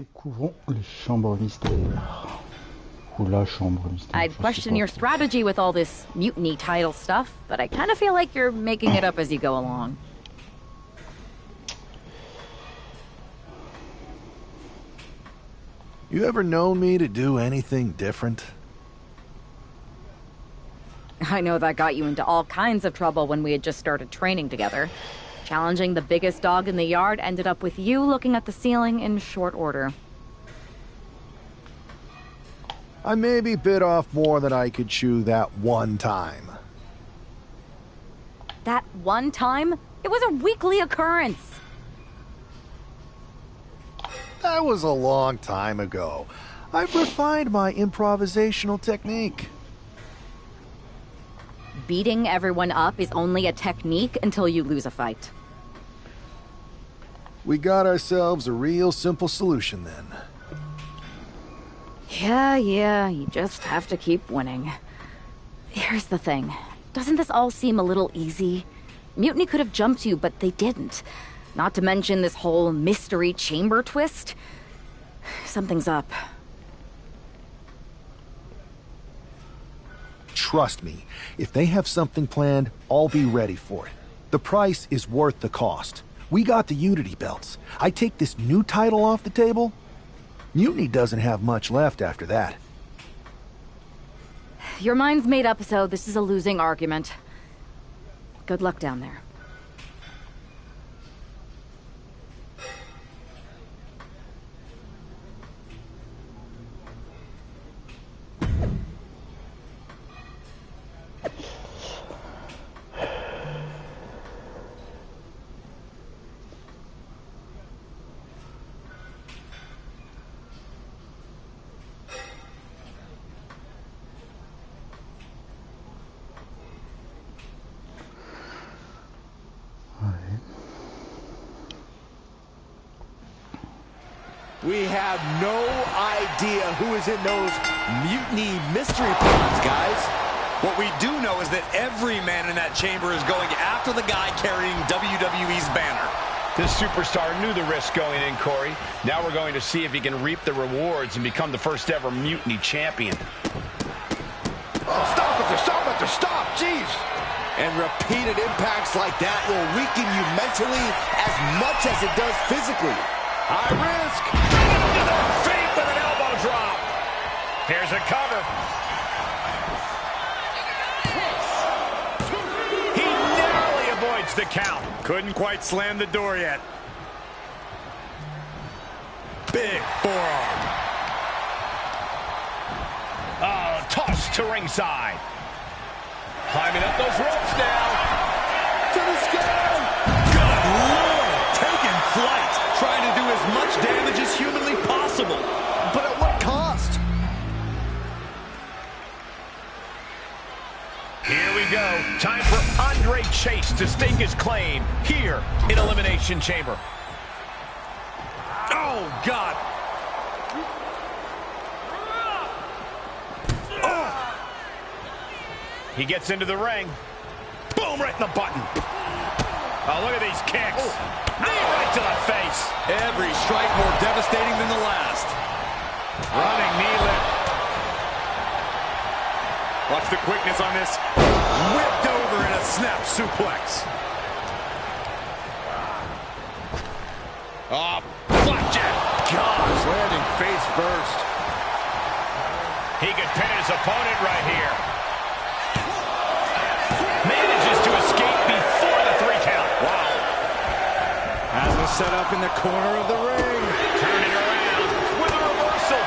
Découvrons les chambres mystères. Ou la chambre mystère. I'd question your strategy with all this mutiny title stuff, but I kind of feel like you're making it up as you go along. You ever known me to do anything different? I know that got you into all kinds of trouble when we had just started training together. Challenging the biggest dog in the yard ended up with you looking at the ceiling in short order. I maybe bit off more than I could chew that one time. That one time? It was a weekly occurrence. That was a long time ago. I've refined my improvisational technique. Beating everyone up is only a technique until you lose a fight. We got ourselves a real simple solution then. Yeah, you just have to keep winning. Here's the thing. Doesn't this all seem a little easy? Mutiny could have jumped you, but they didn't. Not to mention this whole mystery chamber twist. Something's up. Trust me, if they have something planned, I'll be ready for it. The price is worth the cost. We got the Unity belts. I take this new title off the table, Mutiny doesn't have much left after that. Your mind's made up, so this is a losing argument. Good luck down there. We have no idea who is in those mutiny mystery pods, guys. What we do know is that every man in that chamber is going after the guy carrying WWE's banner. This superstar knew the risk going in, Corey. Now we're going to see if he can reap the rewards and become the first ever mutiny champion. Oh, stop it, stop, jeez. And repeated impacts like that will weaken you mentally as much as it does physically. High risk. To the feet with an elbow drop. Here's a cover. He narrowly avoids the count. Couldn't quite slam the door yet. Big forearm. Oh, tossed to ringside. Climbing up those ropes now. To the sky. Good Lord. Taking flight. Trying to do as much damage as humanly possible. But at what cost? Here we go. Time for Andre Chase to stake his claim here in Elimination Chamber. Oh, God. Oh. He gets into the ring. Boom, right in the button. Oh, look at these kicks. Knee right to the face. Every strike more devastating than the last. Running knee lift. Watch the quickness on this. Whipped over in a snap suplex. Oh, flapjack. Gosh, landing face first. He could pin his opponent right here. Manages to escape before the 3 count. Wow. Has the setup in the corner of the ring. Turning around with a reversal.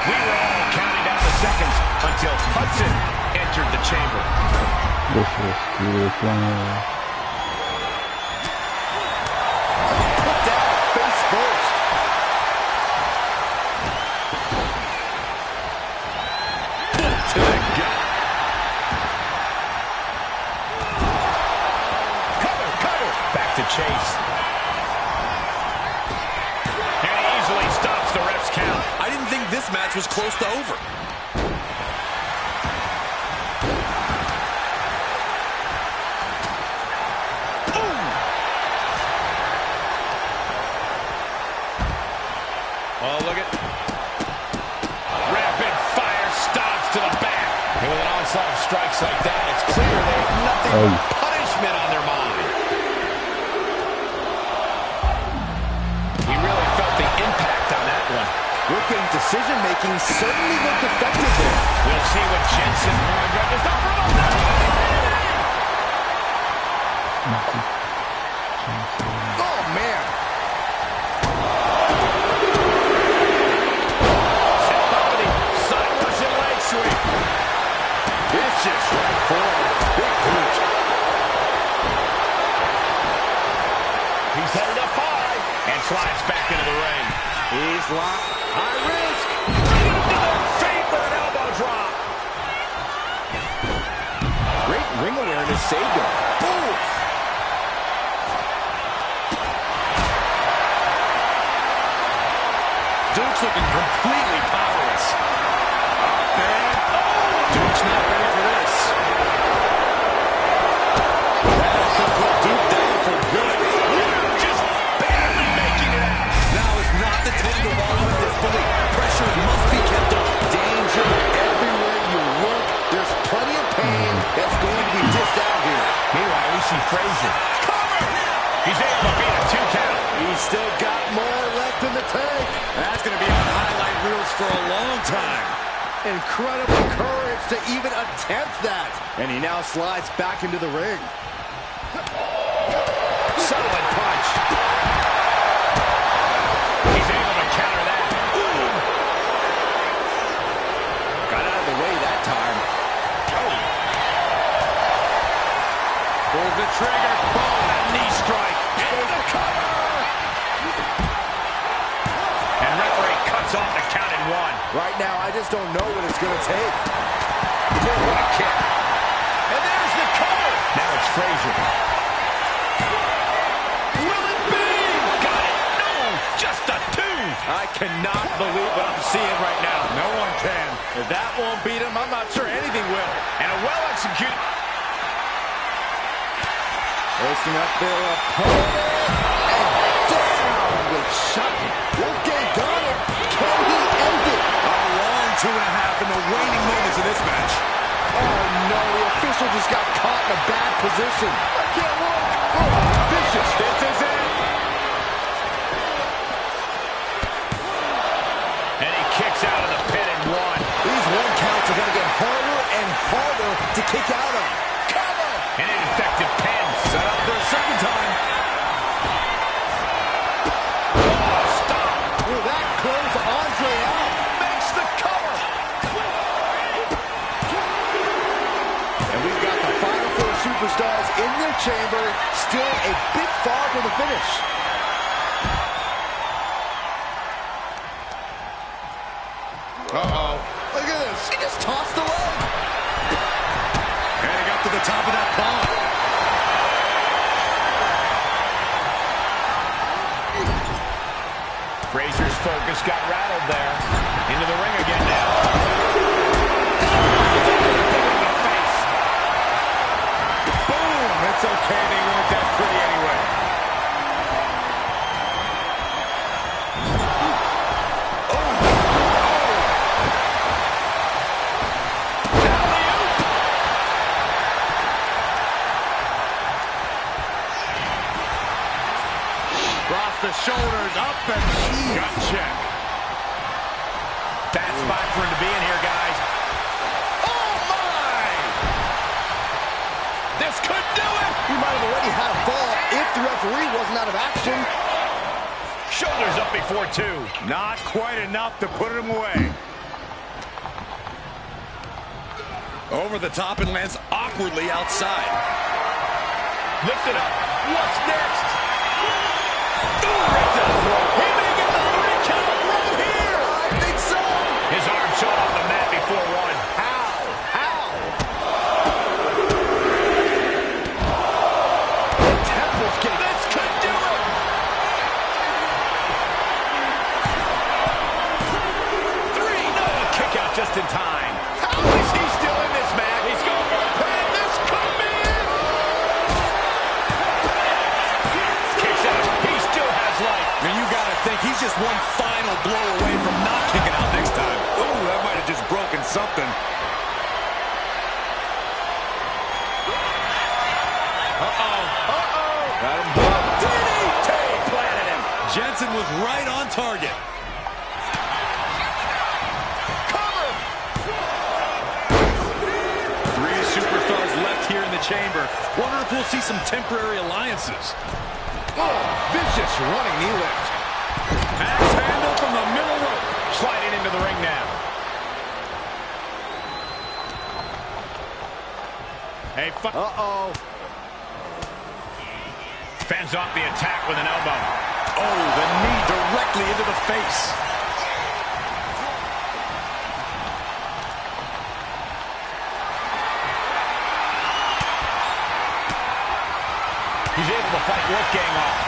We were all counting down the seconds until Hudson entered the chamber. Put down face first. To the gut. Cover. Back to Chase. And he easily stops the ref's count. I didn't think this match was close to over. Oh, look at... Rapid fire stops to the back. And with an onslaught of strikes like that, it's clear they have nothing but punishment on their mind. He really felt the impact on that one. Working decision-making certainly looked effective there. We'll see what Jensen... Oh, man. Set up with the side Russian leg sweep. Vicious right forward. Big boot. He's headed up high and slides back into the ring. He's locked. High risk. Another feint with an elbow drop. Great ring awareness saved him. Oof. Duke's looking completely powerless. Up and... Duke's not ready for this. That'll put Duke down for good. Just barely making it out. Now is not the time to wallow in disbelief. Pressure must be kept up. Danger everywhere you look. There's plenty of pain that's going to be dished out here. Meanwhile, we see Frazier. He's able to beat a 2 count. He's still got more left in the tank. That's going to be on highlight reels for a long time. Incredible courage to even attempt that. And he now slides back into the ring. Solid punch. He's able to counter that. Ooh. Got out of the way that time. Pulls the trigger. Boom. That knee strike. And the cover. And referee cuts off the count at 1. Right now, I just don't know what it's going to take. Oh, what a kick. And there's the cover. Now it's Frazier. Will it be? Got it. No. Just a 2. I cannot believe what I'm seeing right now. No one can. If that won't beat him, I'm not sure anything will. And a well-executed... Facing up their opponent. And down with shot. Wolfgang got it. Can he end it? A long 2.5 in the waning moments of this match. Oh, no. The official just got caught in a bad position. I can't look. Oh, vicious. This is it. And he kicks out of the pin at 1. These 1 counts are going to get harder and harder to kick out of. Cover! An ineffective pin. Set up for a second time. Oh, stop! Will that close Andre out? Makes the cover! And we've got the final 4 superstars in their chamber, still a bit far from the finish. Uh-oh. Look at this. He just tossed the leg. Heading up to the top of that pond. Frazier's focus got rattled there. Into the ring again now. Boom! It's okay. They weren't that pretty anyway. Across the shoulders, up and gut check. Bad spot for him to be in here, guys. Oh, my! This could do it! He might have already had a fall if the referee wasn't out of action. Shoulders up before 2. Not quite enough to put him away. Over the top and lands awkwardly outside. Lifted up. What's next? Right to the throat. He may get the 3 count right here. I think so. His arm shot off the mat before 1. How? The temple's getting... This could do it! Three, no! Kick out just in time. How is he still in this match? He's going for a pin. This could be it! Got him good. DDT planted him. Jensen was right on target. Cover! Three superstars left here in the chamber. Wonder if we'll see some temporary alliances. Oh, vicious running knee lift. Axe handle from the middle rope. Sliding into the ring now. Hey, Uh-oh. fends off the attack with an elbow. Oh, the knee directly into the face. He's able to fight Wolfgang off.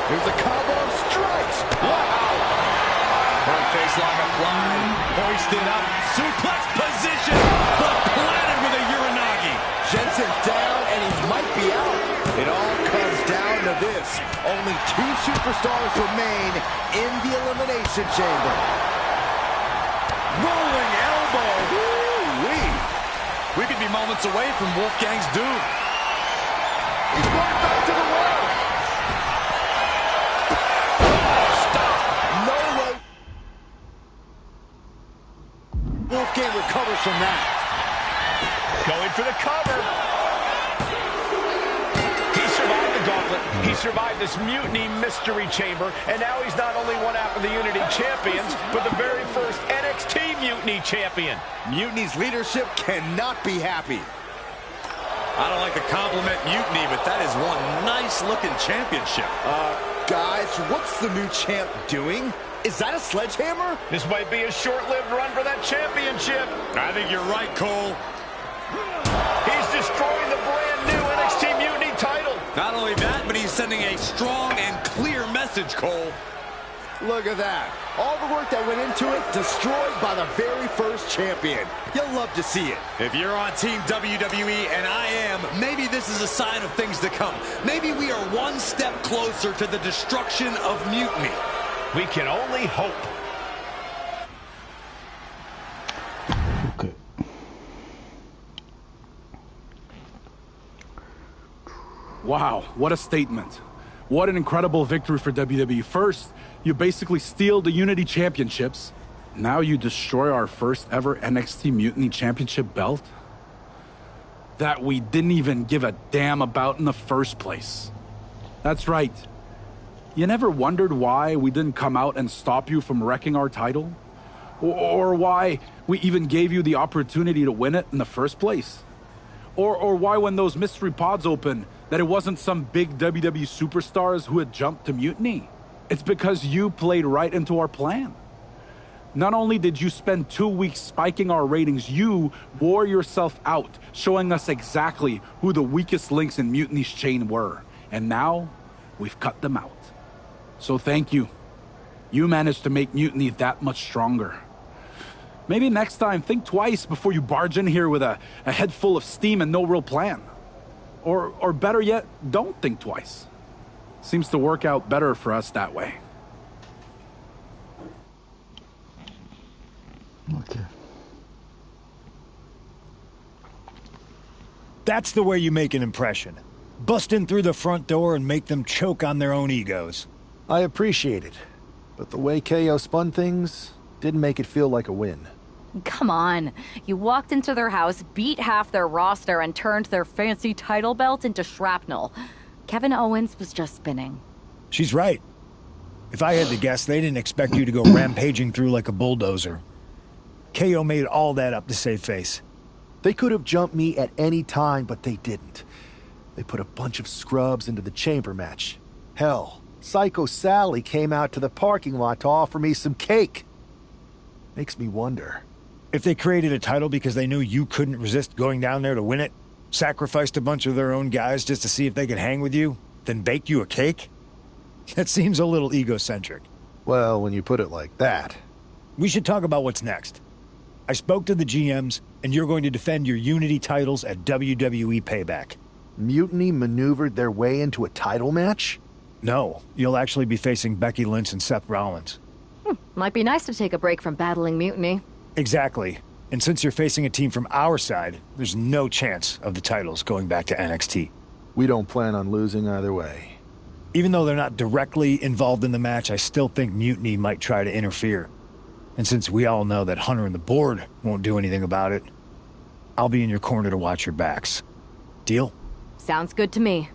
Here's a combo of strikes. Wow. Front face lock applied. Hoisted up. Suplex position. But planted with a Uranagi. Jensen's down, and he might be out. It all comes down to this. Only two superstars remain in the Elimination Chamber. Rolling elbow. Woo-wee. We could be moments away from Wolfgang's doom. He's going back to the wall. Stop. No way. Wolfgang recovers from that. Going for the cover. He survived the gauntlet. He survived this mutiny mystery chamber. And now he's not only one half of the Unity champions, but the very first NXT Mutiny champion. Mutiny's leadership cannot be happy. I don't like to compliment Mutiny, but that is one nice-looking championship. Guys, what's the new champ doing? Is that a sledgehammer? This might be a short-lived run for that championship. I think you're right, Cole. He's destroying the brand new NXT Mutiny title. Not only that, but he's sending a strong and clear message, Cole. Look at that. All the work that went into it, destroyed by the very first champion. You'll love to see it. If you're on Team WWE, and I am, maybe this is a sign of things to come. Maybe we are one step closer to the destruction of Mutiny. We can only hope. Ok. Wow, what a statement. What an incredible victory for WWE. First, you basically steal the Unity Championships. Now you destroy our first ever NXT Mutiny Championship belt that we didn't even give a damn about in the first place. That's right. You never wondered why we didn't come out and stop you from wrecking our title? Or why we even gave you the opportunity to win it in the first place? Or why when those mystery pods opened, that it wasn't some big WWE superstars who had jumped to Mutiny? It's because you played right into our plan. Not only did you spend 2 weeks spiking our ratings, you wore yourself out, showing us exactly who the weakest links in Mutiny's chain were. And now, we've cut them out. So thank you. You managed to make Mutiny that much stronger. Maybe next time, think twice before you barge in here with a head full of steam and no real plan. Or better yet, don't think twice. Seems to work out better for us that way. Ok. That's the way you make an impression. Bust in through the front door and make them choke on their own egos. I appreciate it, but the way KO spun things didn't make it feel like a win. Come on. You walked into their house, beat half their roster, and turned their fancy title belt into shrapnel. Kevin Owens was just spinning. She's right. If I had to guess, they didn't expect you to go rampaging through like a bulldozer. KO made all that up to save face. They could have jumped me at any time, but they didn't. They put a bunch of scrubs into the chamber match. Hell, Psycho Sally came out to the parking lot to offer me some cake. Makes me wonder. If they created a title because they knew you couldn't resist going down there to win it, sacrificed a bunch of their own guys just to see if they could hang with you, then baked you a cake? That seems a little egocentric. Well, when you put it like that. We should talk about what's next. I spoke to the GMs, and you're going to defend your Unity titles at WWE Payback. Mutiny maneuvered their way into a title match? No, you'll actually be facing Becky Lynch and Seth Rollins. Might be nice to take a break from battling Mutiny. Exactly. And since you're facing a team from our side, there's no chance of the titles going back to NXT. We don't plan on losing either way. Even though they're not directly involved in the match, I still think Mutiny might try to interfere. And since we all know that Hunter and the board won't do anything about it, I'll be in your corner to watch your backs. Deal? Sounds good to me.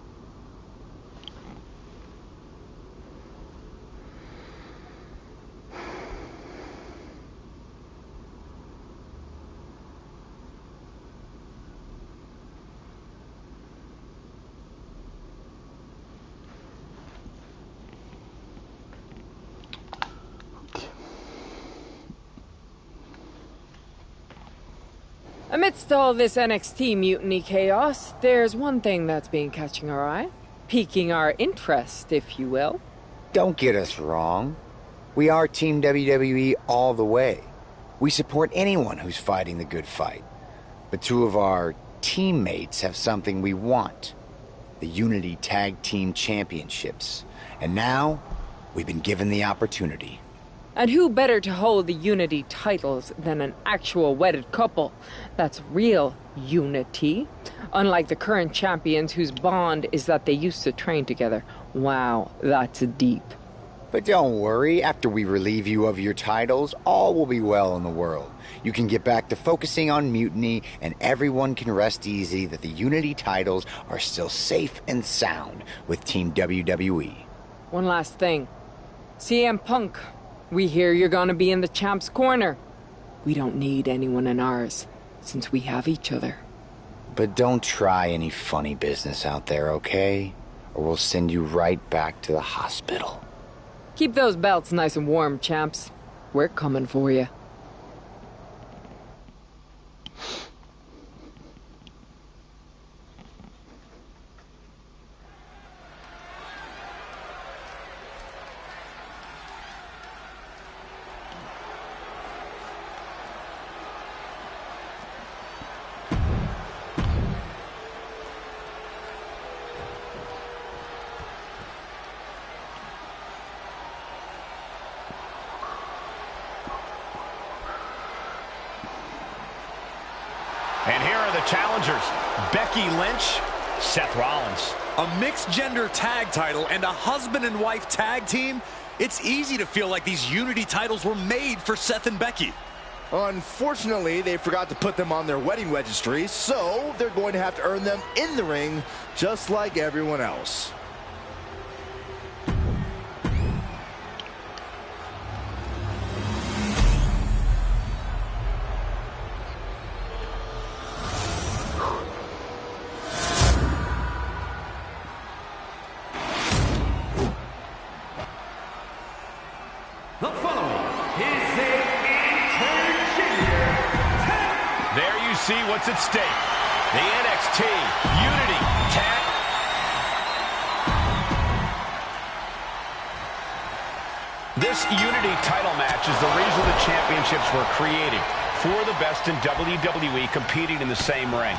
Amidst all this NXT mutiny chaos, there's one thing that's been catching our eye. Piquing our interest, if you will. Don't get us wrong. We are Team WWE all the way. We support anyone who's fighting the good fight. But two of our teammates have something we want. The Unity Tag Team Championships. And now, we've been given the opportunity. And who better to hold the Unity titles than an actual wedded couple? That's real unity. Unlike the current champions whose bond is that they used to train together. Wow, that's deep. But don't worry, after we relieve you of your titles, all will be well in the world. You can get back to focusing on Mutiny, and everyone can rest easy that the Unity titles are still safe and sound with Team WWE. One last thing. CM Punk, we hear you're gonna be in the champ's corner. We don't need anyone in ours, since we have each other. But don't try any funny business out there, okay? Or we'll send you right back to the hospital. Keep those belts nice and warm, champs. We're coming for you. And here are the challengers, Becky Lynch, Seth Rollins. A mixed-gender tag title and a husband and wife tag team? It's easy to feel like these Unity titles were made for Seth and Becky. Unfortunately, they forgot to put them on their wedding registry, so they're going to have to earn them in the ring, just like everyone else. The following is a There you see what's at stake. The NXT Unity Tag. This Unity title match is the reason the championships were created. For the best in WWE competing in the same ring.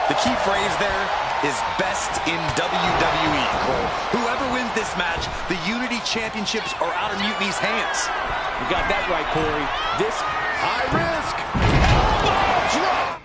The key phrase there is best in WWE, Cole. Whoever wins this match, the Unity Championships are out of Mutiny's hands. You got that right, Corey. This high risk. Elbow drop.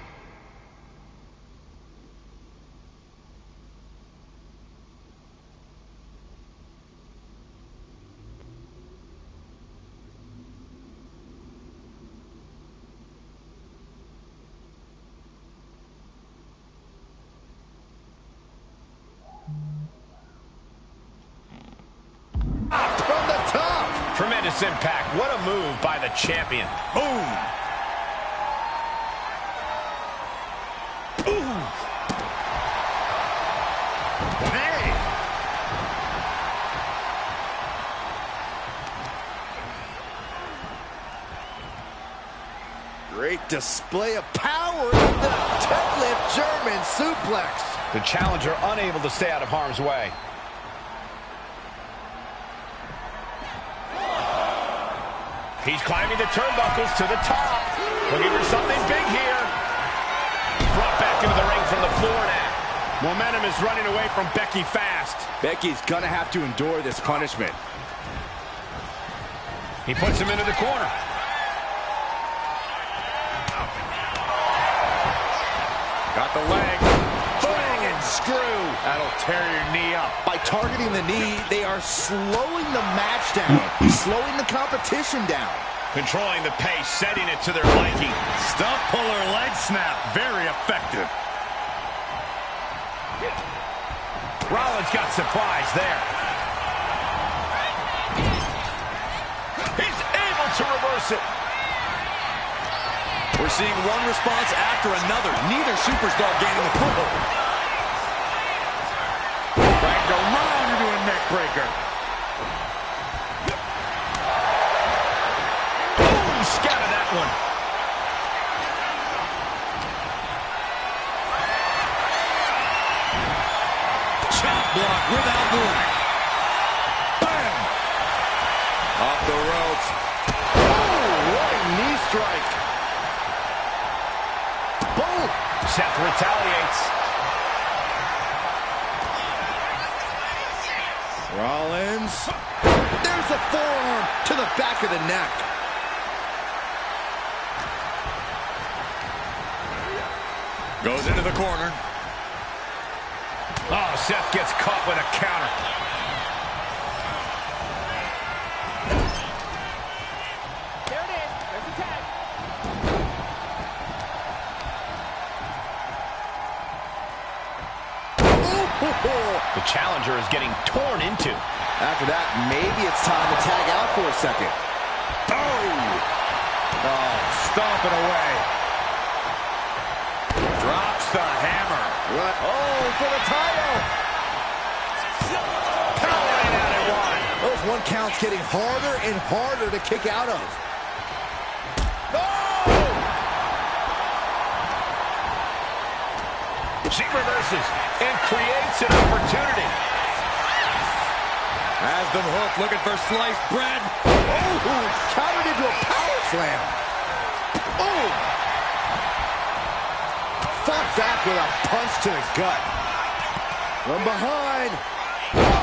From the top. Tremendous impact. What a move by the champion. Boom! Ooh. Hey. Great display of power. The deadlift German suplex. The challenger unable to stay out of harm's way. He's climbing the turnbuckles to the top. Looking for something big here. Brought back into the ring from the floor now. Momentum is running away from Becky fast. Becky's gonna have to endure this punishment. He puts him into the corner. Got the leg. Dragon screw. That'll tear your knee up. By targeting the knee, they are slowing the match down, slowing the competition down. Controlling the pace, setting it to their liking. Stump puller leg snap. Very effective. Rollins got surprised there. He's able to reverse it. We're seeing one response after another. Neither superstar gaining a foothold. Cranked around into a neck breaker. Boom! Scattered that one. Chop block without warning. Bam! Off the ropes. Oh, what a knee strike. Boom! Seth retaliates. Rollins. There's a forearm to the back of the neck. Goes into the corner. Oh, Seth gets caught with a counter. There it is. There's the tag. The challenger is getting torn into. After that, maybe it's time to tag out for a second. Oh, stomping away. Drops the hammer. What? Oh, for the title. Powering out at one. Those one counts getting harder and harder to kick out of. She reverses and creates an opportunity. Has them hooked, looking for sliced bread. Oh, countered into a power slam. Oh. Fought back with a punch to the gut. From behind.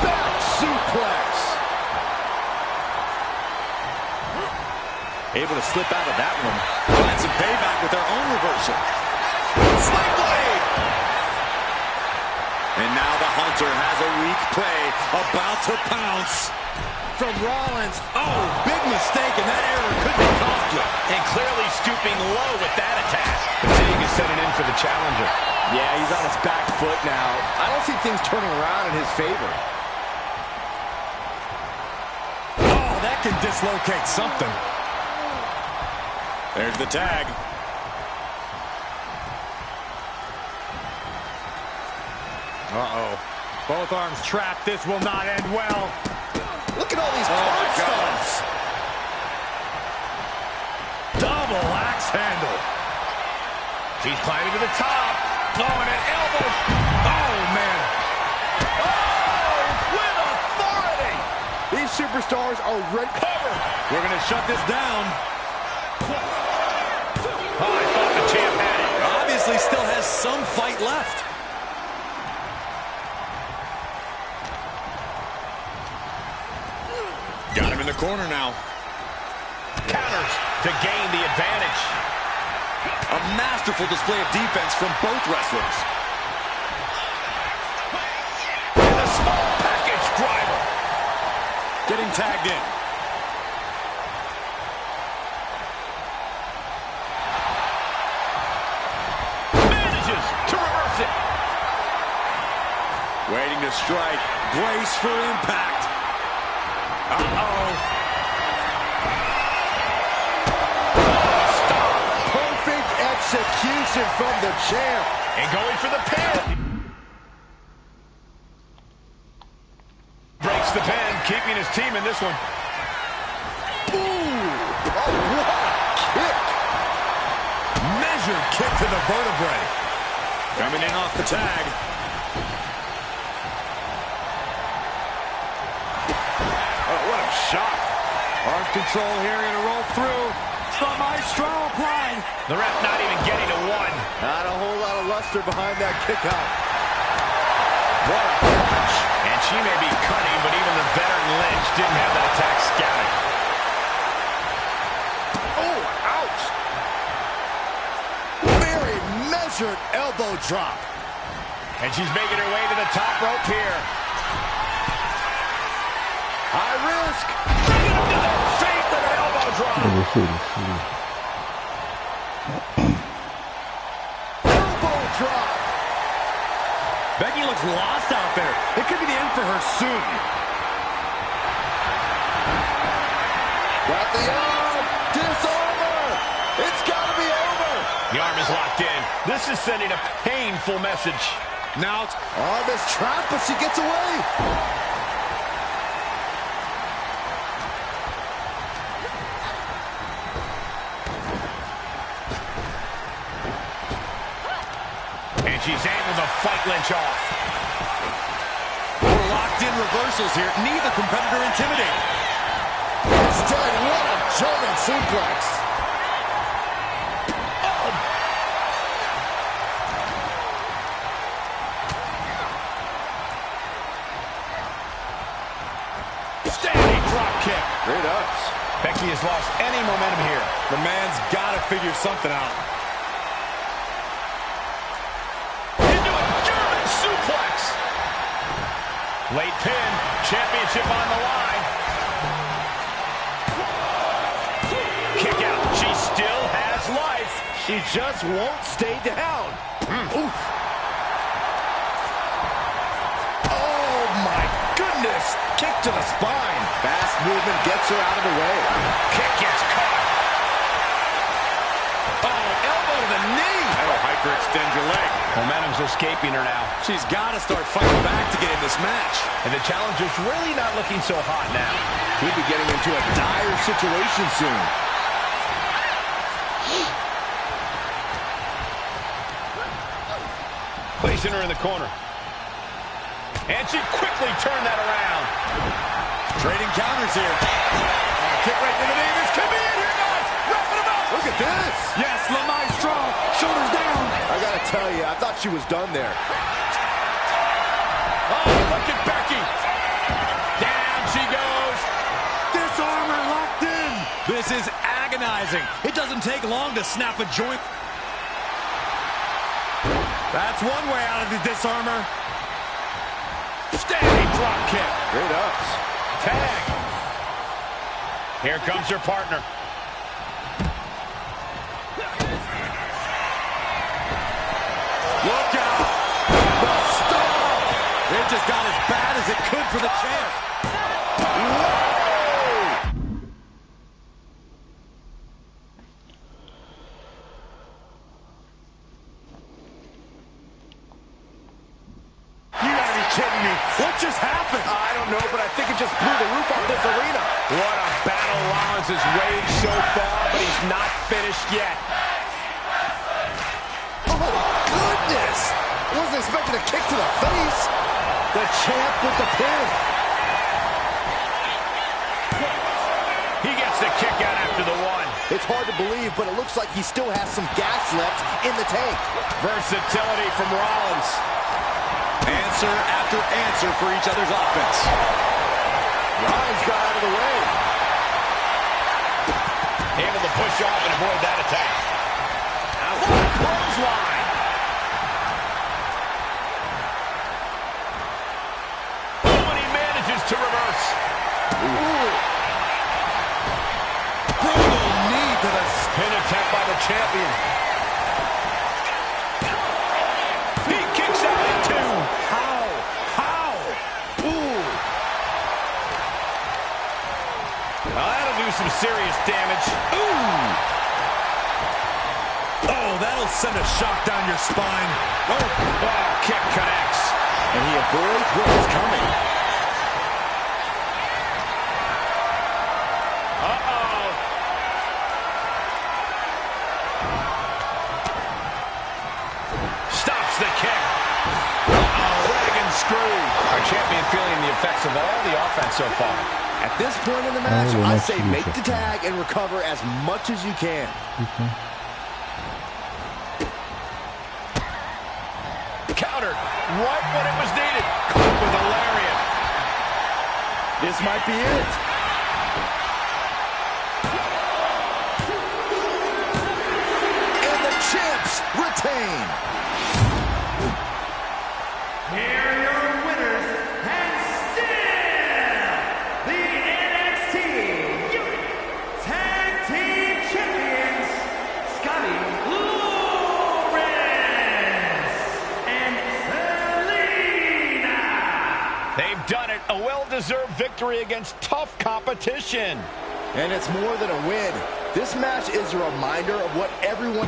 Back suplex. Able to slip out of that one. Find some payback with their own reversal. Sling blade. And now the Hunter has a weak prey about to pounce. From Rollins. Oh, big mistake, and that error could be costly. And clearly stooping low with that attack. Fatigue is setting in for the challenger. Yeah, he's on his back foot now. I don't see things turning around in his favor. Oh, that can dislocate something. There's the tag. Uh-oh. Both arms trapped. This will not end well. Look at all these hard stunts. Double axe handle. She's climbing to the top. Oh, and an elbow. Oh, man. Oh, with authority. These superstars are red cover. We're going to shut this down. Oh, I thought the champ had it. Obviously still has some fight left. Got him in the corner now. Counters to gain the advantage. A masterful display of defense from both wrestlers. And a small package driver. Getting tagged in. Manages to reverse it. Waiting to strike. Brace for impact. Uh-oh. Perfect execution from the champ. And going for the pin. Breaks the pin, keeping his team in this one. Ooh, oh, what a kick. Measured kick to the vertebrae. Coming in off the tag. Oh, what a shot. Arm control here, gonna roll through. The maestro applied. The ref not even getting to one. Not a whole lot of luster behind that kick out. What a punch. And she may be cunning, but even the veteran Lynch didn't have that attack scouted. Oh, ouch. Very measured elbow drop. And she's making her way to the top rope here. High risk. Fate with an elbow drop. Elbow drop. Becky looks lost out there. It could be the end for her soon. Got the arm. Disarmer. It's got to be over. The arm is locked in. This is sending a painful message. Now it's Arm is trapped, but she gets away. And she's able to fight Lynch off. We're locked in reversals here. Neither competitor intimidating. Instead, what a German suplex. Standing drop kick. Great ups. Becky has lost any momentum here. The man's got to figure something out. Into a German suplex. Late pin. Championship on the line. Kick out. She still has life. She just won't stay down. Oof. Oh, my goodness. Kick to the spine. Fast movement gets her out of the way. Kick gets caught. Oh, elbow to the knee. That'll hyperextend your leg. Momentum's escaping her now. She's got to start fighting back to get in this match. And the challenger's really not looking so hot now. Could be getting into a dire situation soon. Placing her in the corner. And she quickly turned that around. Trading counters here. Kick right to the knee. This could be it. Here goes. Wrapping him up. Look at this. Yes, La Maestro. Shoulders down. I gotta tell you, I thought she was done there. Oh, look at Becky. Down she goes. Disarmer locked in. This is agonizing. It doesn't take long to snap a joint. That's one way out of the disarmer. Standing drop kick. Great ups. Tag. Here comes her partner. Look out. The stop. It just got as bad as it could for the champ. Whoa! You gotta be kidding me. What just happened? I don't know, but I think it just blew the roof off this arena. What a battle Rollins has waged so far, but he's not finished yet. Oh, goodness! I wasn't expecting a kick to the face. The champ with the pin. He gets the kick out after the one. It's hard to believe, but it looks like he still has some gas left in the tank. Versatility from Rollins. Answer after answer for each other's offense. Rollins got out of the way. Able to push off and avoid that attack. Out to the clothesline. Oh, and he manages to reverse. Ooh. Brutal knee to the Pin attempt by the champion. He kicks out at two. How? Ooh. Now that'll do some serious damage. Ooh. Oh, that'll send a shock down your spine. Oh, kick connects. And he avoids what is coming. Uh-oh. Stops the kick. Dragon screw. Our champion feeling the effects of all the offense so far. At this point in the match, I say make the tag and recover as much as you can. Countered right when it was needed. Caught with a lariat. This might be it. And the champs retain. Kane. Here are your winners, and still the NXT Unique Tag Team Champions, Scotty Lawrence and Selena. They've done it. A well-deserved victory against tough competition. And it's more than a win. This match is a reminder of what everyone...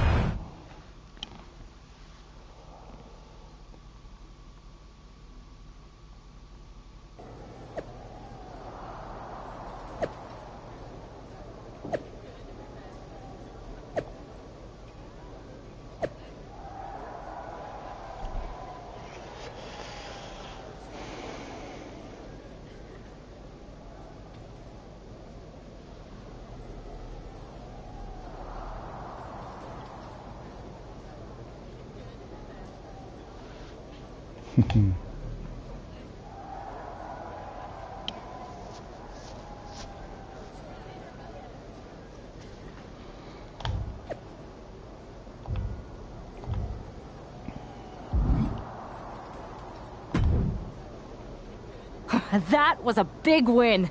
That was a big win.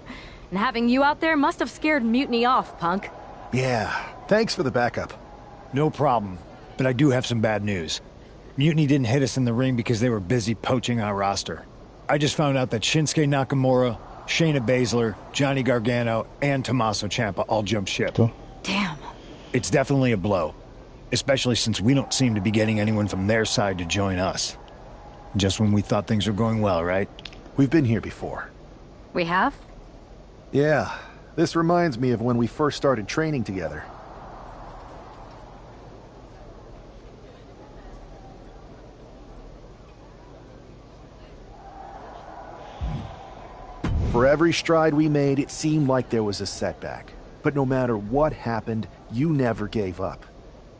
And having you out there must have scared Mutiny off, Punk. Yeah, thanks for the backup. No problem, but I do have some bad news. Mutiny didn't hit us in the ring because they were busy poaching our roster. I just found out that Shinsuke Nakamura, Shayna Baszler, Johnny Gargano, and Tommaso Ciampa all jumped ship. Damn. It's definitely a blow, especially since we don't seem to be getting anyone from their side to join us. Just when we thought things were going well, right? We've been here before. We have? Yeah, this reminds me of when we first started training together. For every stride we made, it seemed like there was a setback. But no matter what happened, you never gave up.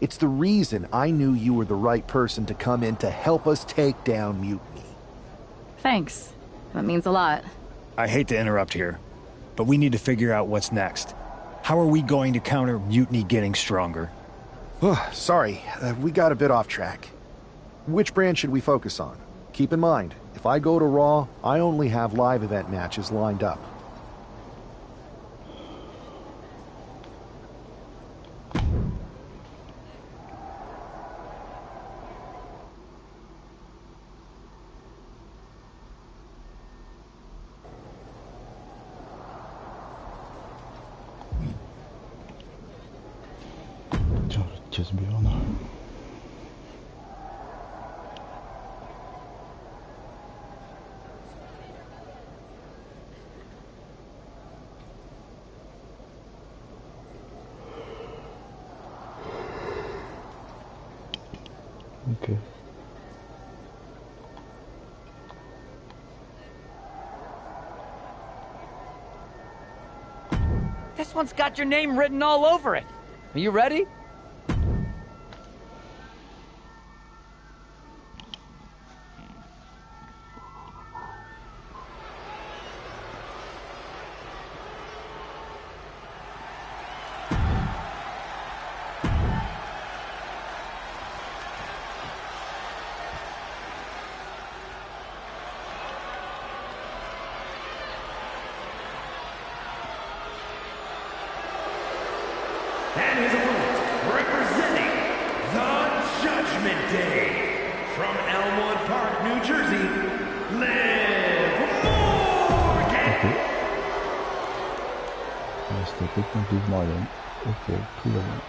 It's the reason I knew you were the right person to come in to help us take down Mutiny. Thanks. That means a lot. I hate to interrupt here, but we need to figure out what's next. How are we going to counter Mutiny getting stronger? Sorry, we got a bit off track. Which brand should we focus on? Keep in mind, if I go to Raw, I only have live event matches lined up. Just be honest. Okay. This one's got your name written all over it. Are you ready? And his opponent, representing the Judgment Day, from Elmwood Park, New Jersey, Liv Morgan! Reste complètement Liv Morgan. Ok, tout va bien.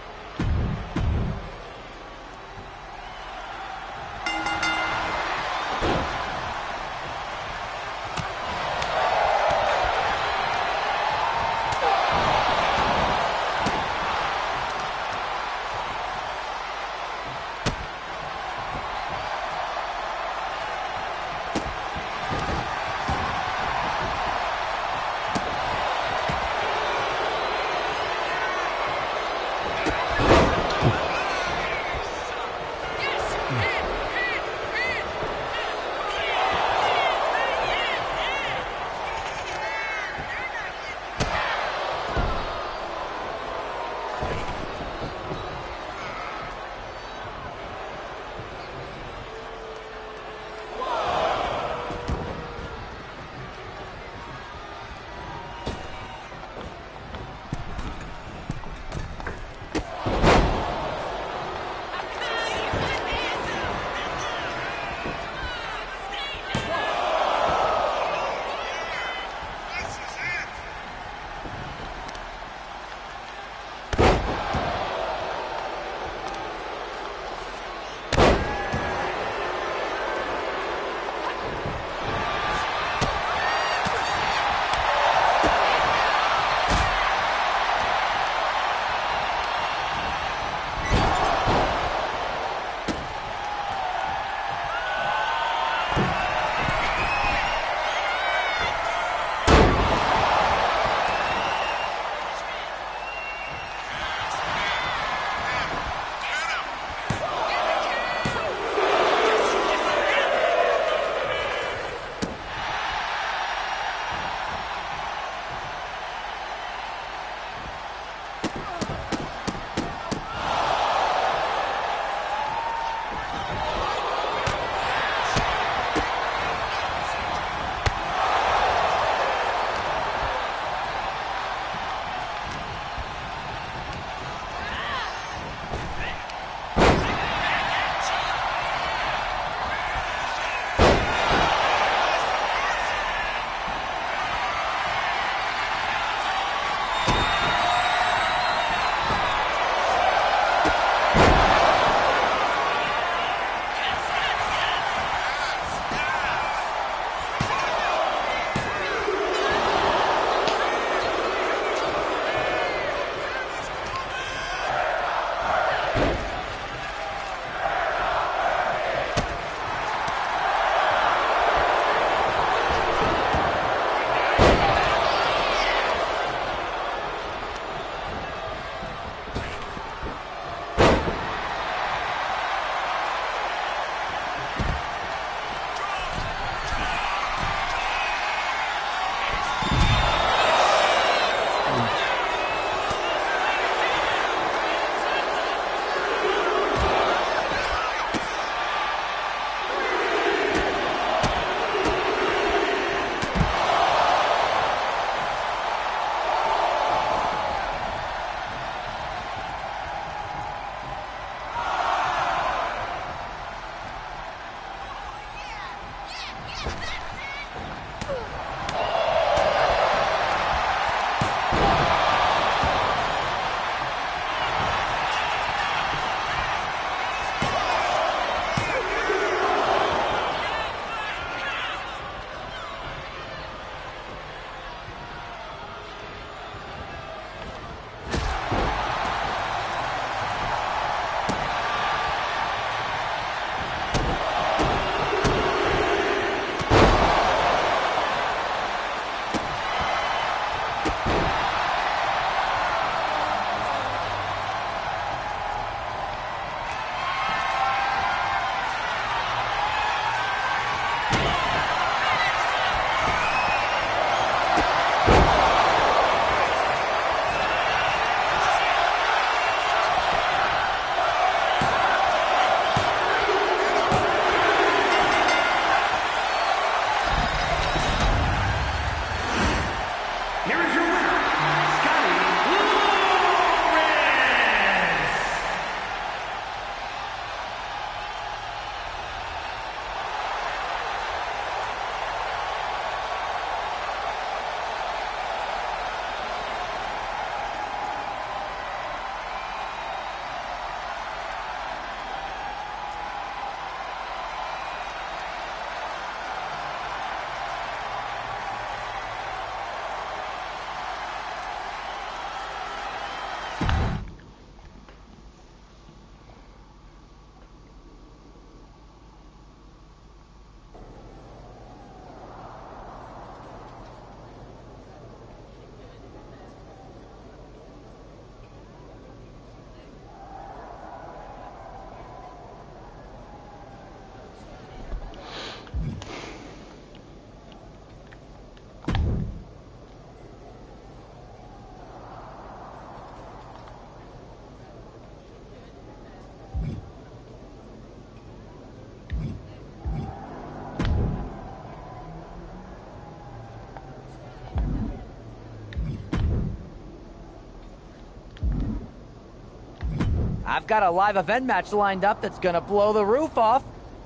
I've got a live event match lined up that's gonna blow the roof off.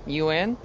You in?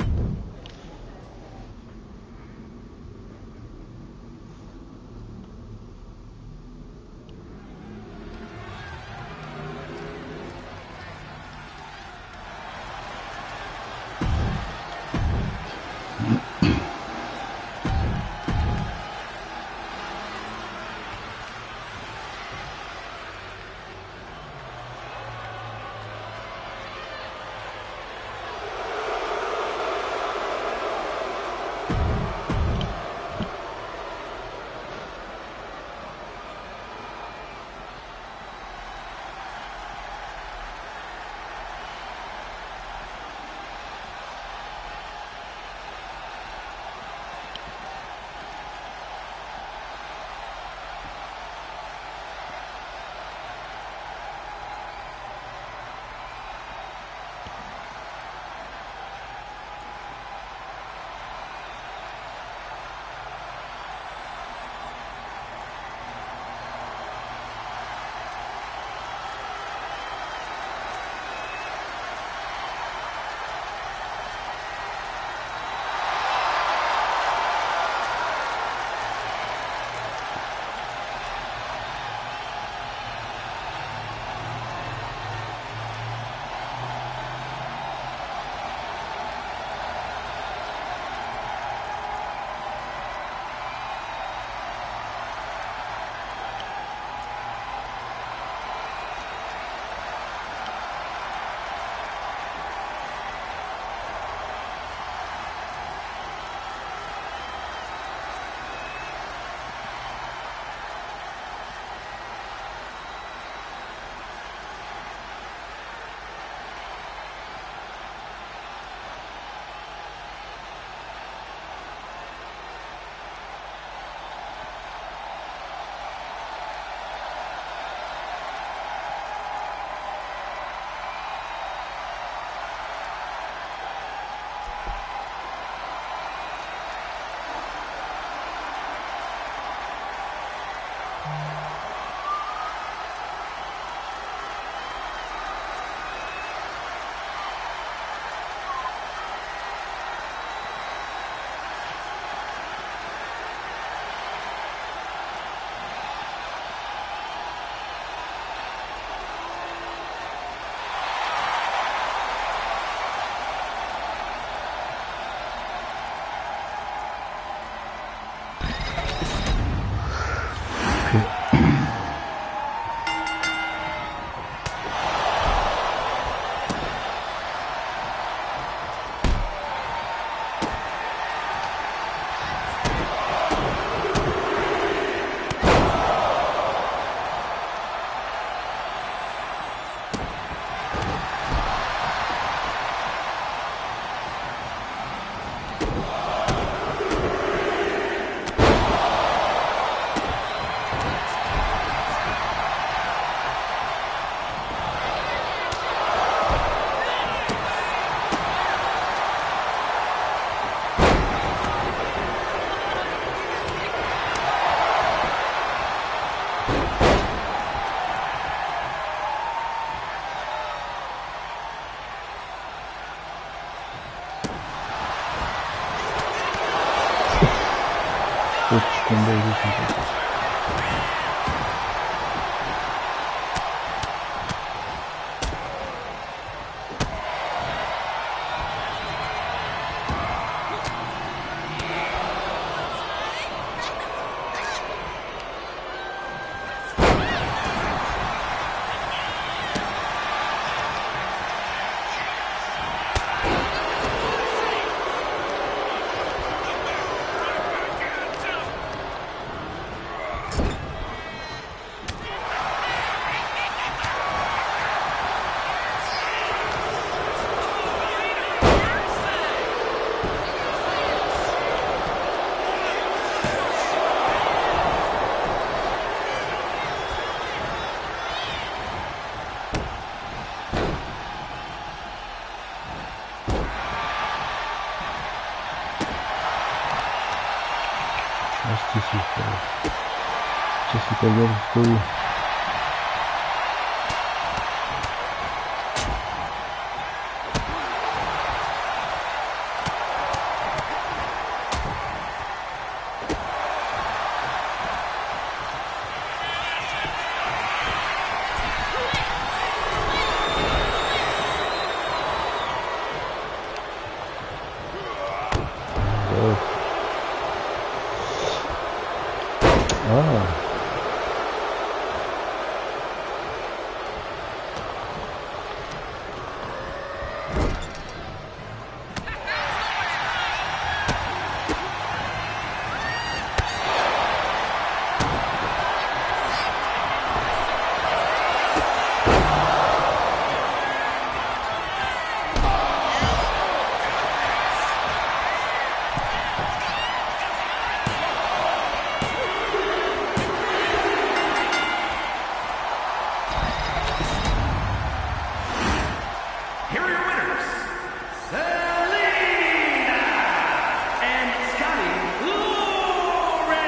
Jessica Jones, Ah. Here are your winners, Selena and Scotty Lawrence.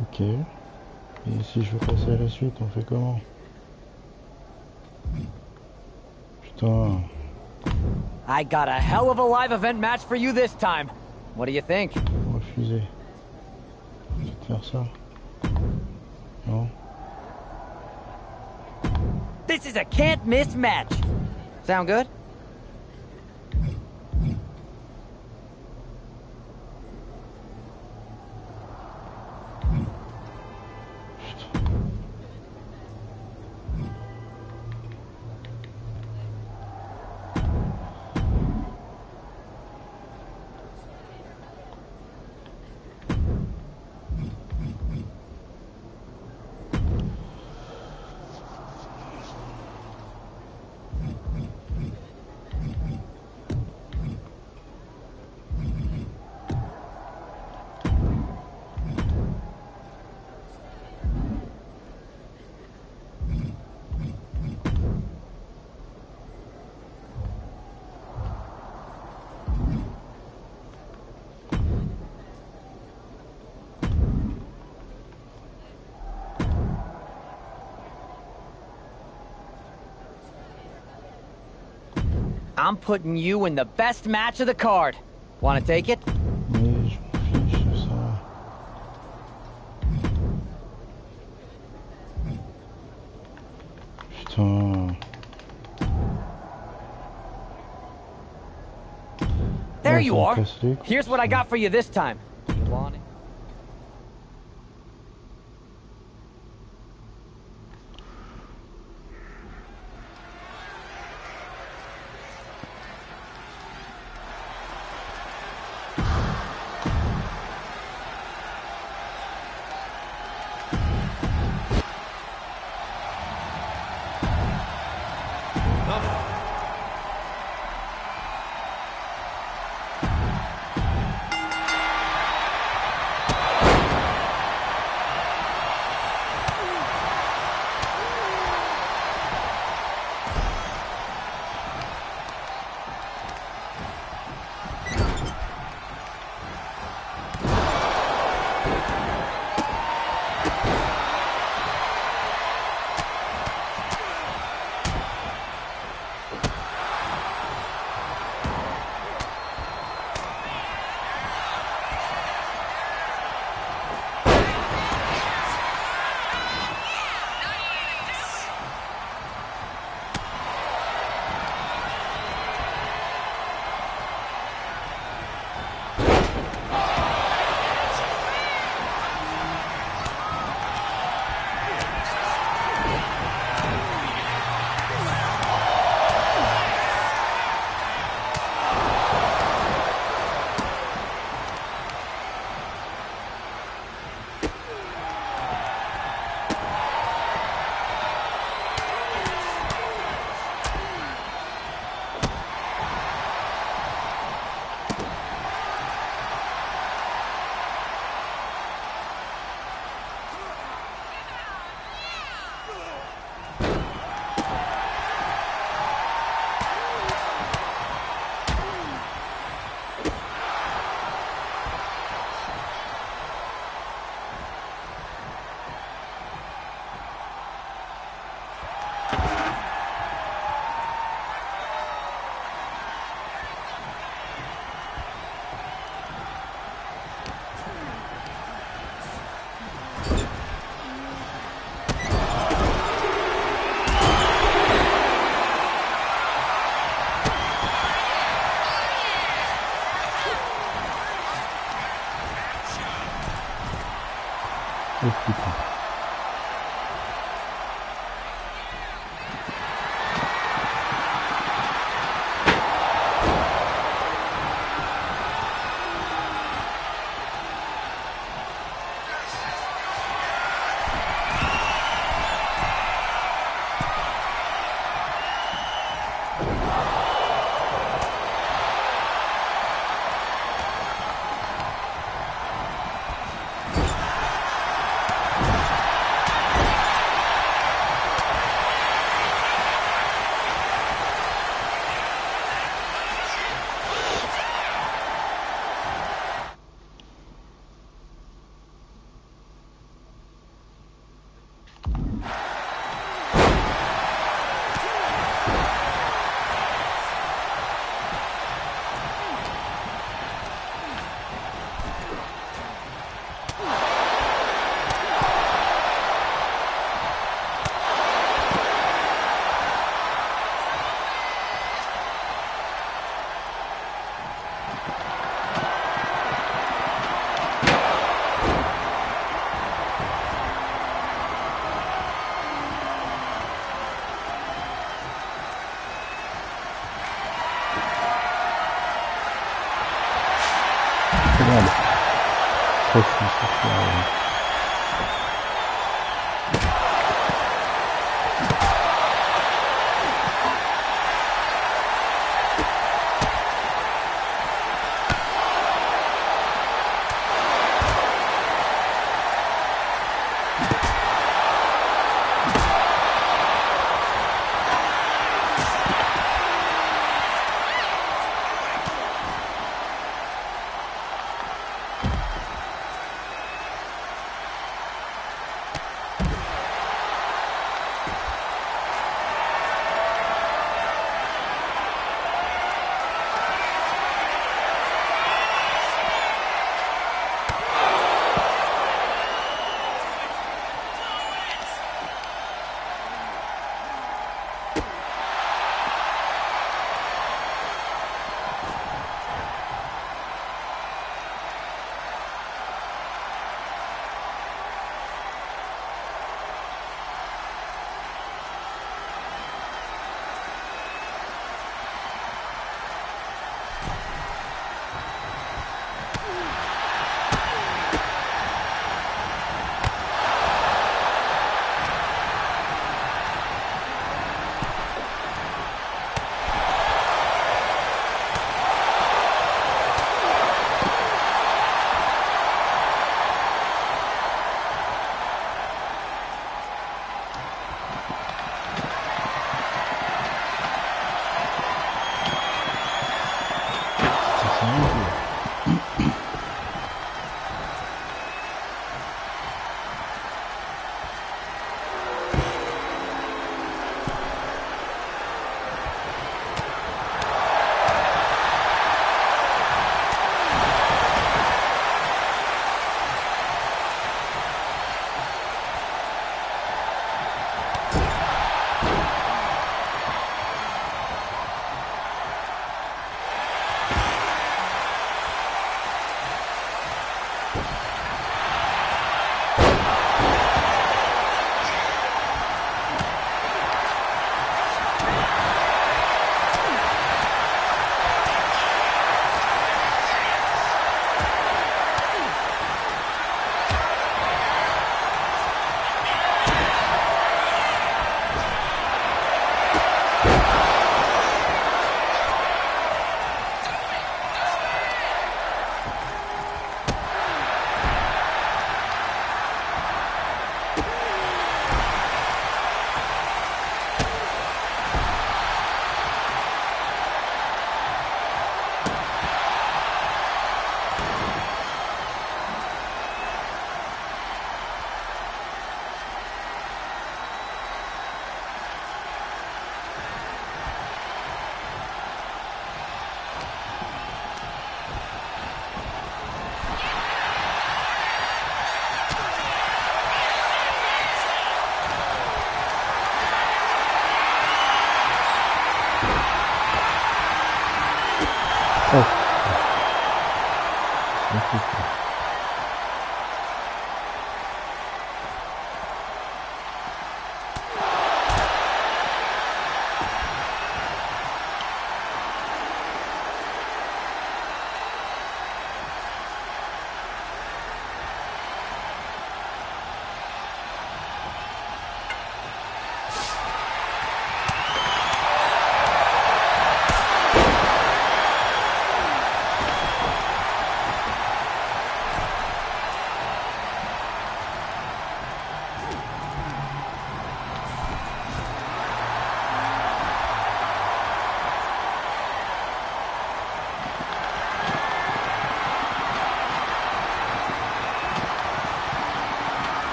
Ok. Et si je veux passer à la suite, on fait comment? Putain. I got a hell of a live event match for you this time. What do you think? Refuser. Je vais te faire ça. Non. This is a can't miss match. Sound good? I'm putting you in the best match of the card. Want to take it? Mais je m'en fiche de ça. Putain. There Ah, you ça me are. casse les couilles, Here's what I ça. got for you this time. You want it? Oh putain.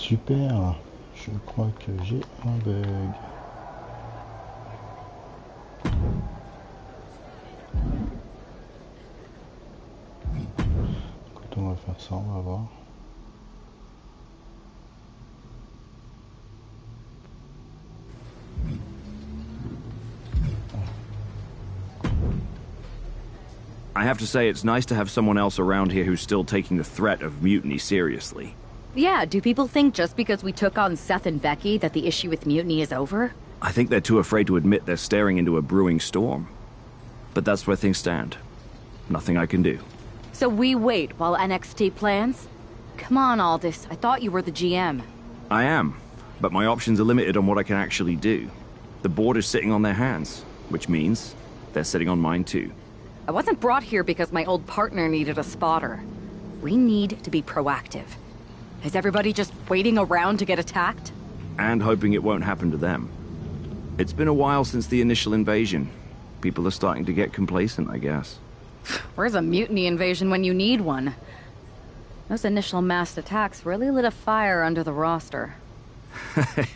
Super, je crois que j'ai un bug. Écoute, on va faire ça, on va voir. I have to say, it's nice to have someone else around here who's still taking the threat of mutiny seriously. Yeah, do people think just because we took on Seth and Becky that the issue with mutiny is over? I think they're too afraid to admit they're staring into a brewing storm. But that's where things stand. Nothing I can do. So we wait while NXT plans? Come on, Aldis, I thought you were the GM. I am, but my options are limited on what I can actually do. The board is sitting on their hands, which means they're sitting on mine too. I wasn't brought here because my old partner needed a spotter. We need to be proactive. Is everybody just waiting around to get attacked? And hoping it won't happen to them. It's been a while since the initial invasion. People are starting to get complacent, I guess. Where's a mutiny invasion when you need one? Those initial mass attacks really lit a fire under the roster.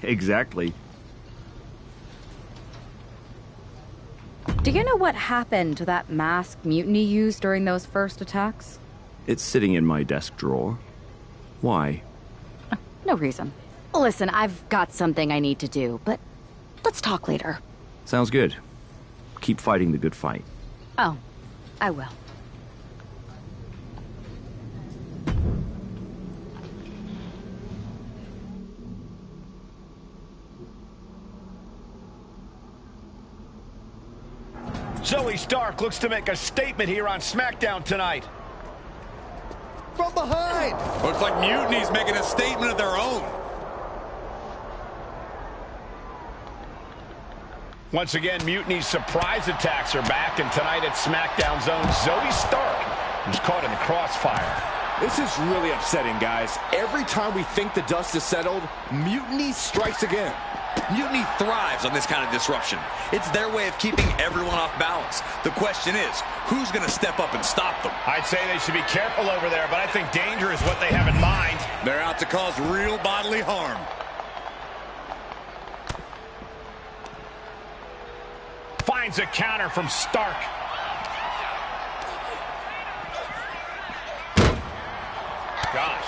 Exactly. Do you know what happened to that mask Mutiny used during those first attacks? It's sitting in my desk drawer. Why? No reason. Listen, I've got something I need to do, but let's talk later. Sounds good. Keep fighting the good fight. Oh, I will. Zoe Stark looks to make a statement here on SmackDown tonight. From behind! Looks like Mutiny's making a statement of their own. Once again, Mutiny's surprise attacks are back, and tonight at SmackDown's own Zoe Stark was caught in the crossfire. This is really upsetting, guys. Every time we think the dust is settled, Mutiny strikes again. Mutiny thrives on this kind of disruption. It's their way of keeping everyone off balance. The question is, who's going to step up and stop them? I'd say they should be careful over there, but I think danger is what they have in mind. They're out to cause real bodily harm. Finds a counter from Stark. Gosh.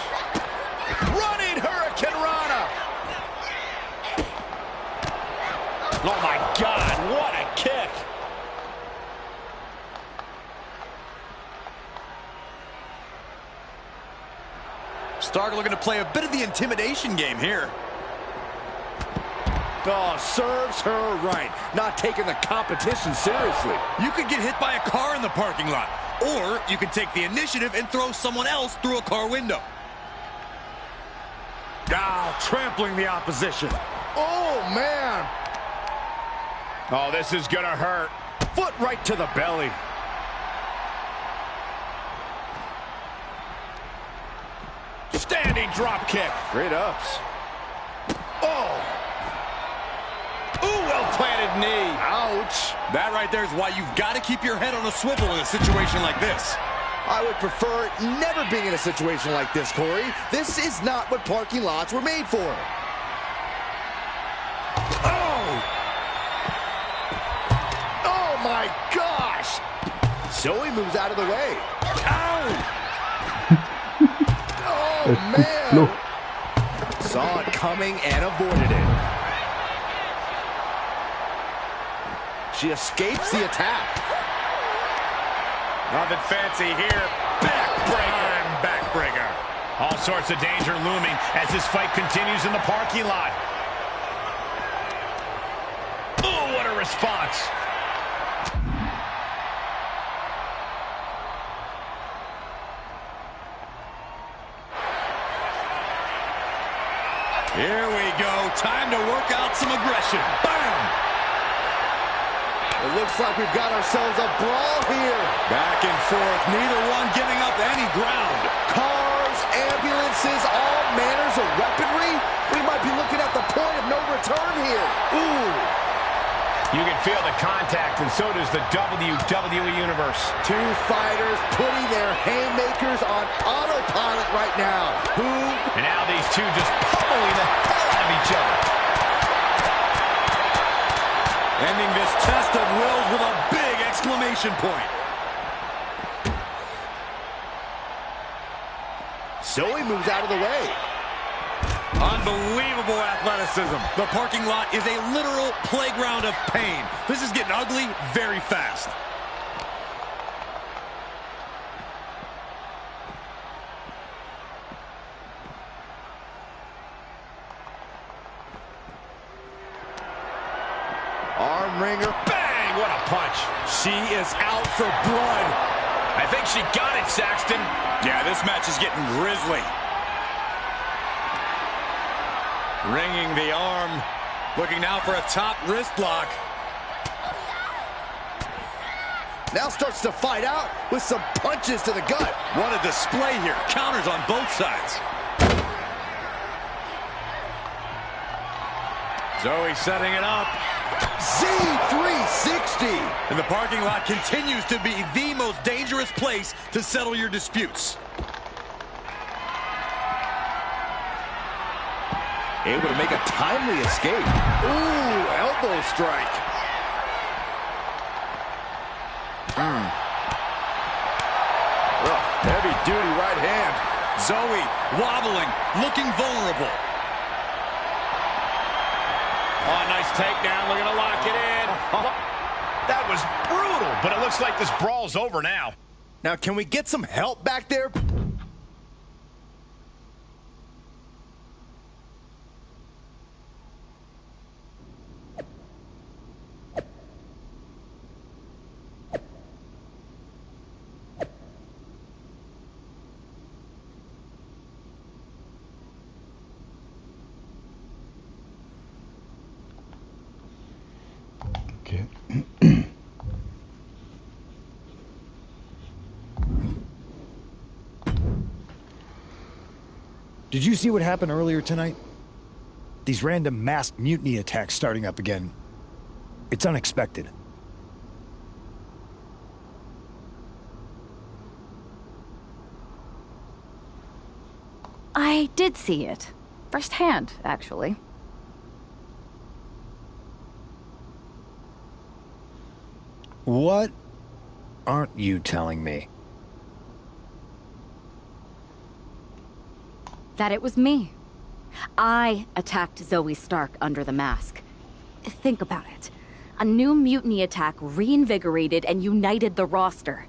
Running Hurricane Rana! Oh my God, what a kick! Stark looking to play a bit of the intimidation game here. Oh, serves her right. Not taking the competition seriously. You could get hit by a car in the parking lot. Or you could take the initiative and throw someone else through a car window. Now, trampling the opposition. Oh, man. Oh, this is gonna hurt. Foot right to the belly. Standing drop kick. Great ups. Oh. Ooh, well-planted knee. Ouch. That right there is why you've got to keep your head on a swivel in a situation like this. I would prefer never being in a situation like this, Corey. This is not what parking lots were made for. Oh! Oh, my gosh! Zoe moves out of the way. Ow! Oh, man! Saw it coming and avoided it. She escapes the attack. Nothing fancy here. Backbreaker. Backbreaker. All sorts of danger looming as this fight continues in the parking lot. Oh, what a response. Here we go. Time to work out some aggression. Bam! It looks like we've got ourselves a brawl here. Back and forth, neither one giving up any ground. Cars, ambulances, all manners of weaponry. We might be looking at the point of no return here. Ooh. You can feel the contact, and so does the WWE Universe. Two fighters putting their haymakers on autopilot right now. And now these two just pummeling the hell out of each other. Ending this test of wills with a big exclamation point. Zoe moves out of the way. Unbelievable athleticism. The parking lot is a literal playground of pain. This is getting ugly very fast. Arm wringer. Bang! What a punch. She is out for blood. I think she got it, Saxton. Yeah, this match is getting grisly. Ringing the arm. Looking now for a top wrist lock. Now starts to fight out with some punches to the gut. What a display here. Counters on both sides. Zoe setting it up. Z360. And the parking lot continues to be the most dangerous place to settle your disputes. Able to make a timely escape. Ooh, elbow strike. Heavy duty right hand. Zoe wobbling, looking vulnerable. Oh, nice takedown. Looking to lock it in. That was brutal, but it looks like this brawl's over now. Now, can we get some help back there? Okay. Did you see what happened earlier tonight? These random masked mutiny attacks starting up again. It's unexpected. I did see it. Firsthand, actually. What aren't you telling me? That it was me. I attacked Zoe Stark under the mask. Think about it. A new mutiny attack reinvigorated and united the roster.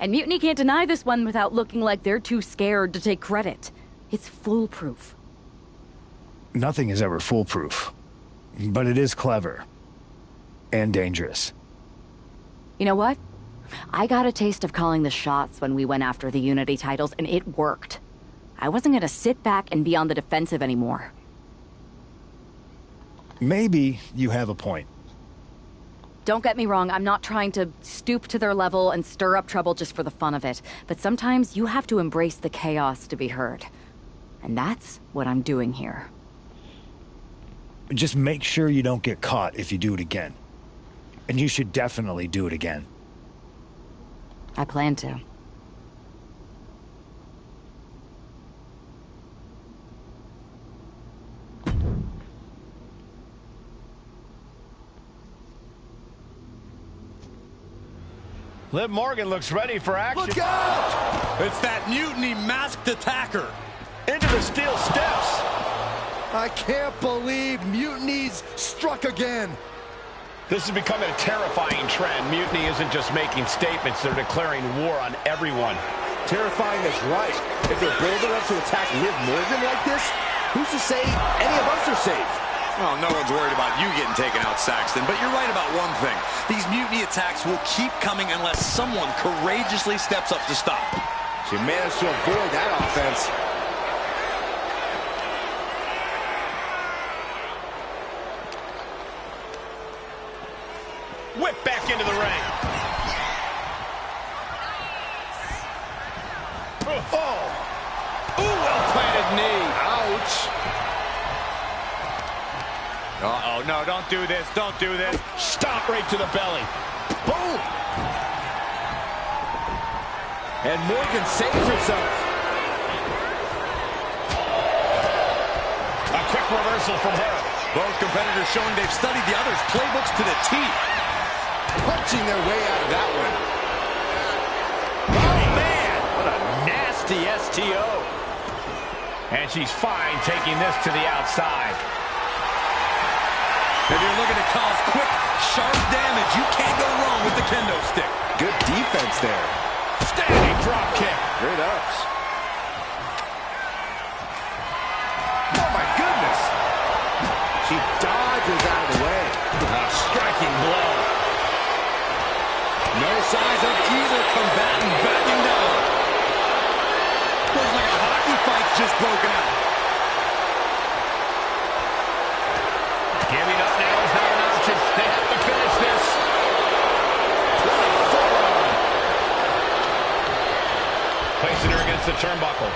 And Mutiny can't deny this one without looking like they're too scared to take credit. It's foolproof. Nothing is ever foolproof. But it is clever. And dangerous. You know what? I got a taste of calling the shots when we went after the Unity titles, and it worked. I wasn't gonna sit back and be on the defensive anymore. Maybe you have a point. Don't get me wrong, I'm not trying to stoop to their level and stir up trouble just for the fun of it. But sometimes you have to embrace the chaos to be heard. And that's what I'm doing here. Just make sure you don't get caught if you do it again. And you should definitely do it again. I plan to. Liv Morgan looks ready for action. Look out! It's that Mutiny masked attacker. Into the steel steps. I can't believe Mutiny's struck again. This is becoming a terrifying trend. Mutiny isn't just making statements, they're declaring war on everyone. Terrifying is right. If they're bold enough to attack Liv Morgan like this, who's to say any of us are safe? Well, no one's worried about you getting taken out, Saxton, but you're right about one thing. These mutiny attacks will keep coming unless someone courageously steps up to stop. She managed to avoid that offense. Whip back into the ring. Oh! Ooh, well-planted knee. Ouch! Uh-oh, no, don't do this, don't do this. Stomp right to the belly. Boom! And Morgan saves herself. A quick reversal from her. Both competitors showing they've studied the other's playbooks to the T. Punching their way out of that one. Oh, man! What a nasty STO. And she's fine taking this to the outside. If you're looking to cause quick, sharp damage, you can't go wrong with the kendo stick. Good defense there. Standing drop kick. Great ups. Oh, my goodness. She dodges out of the way. A striking blow. No signs of either combatant backing down. Looks like a hockey fight's just broken out. Giving up now is not an option. They have to finish this. Placing her against the turnbuckle.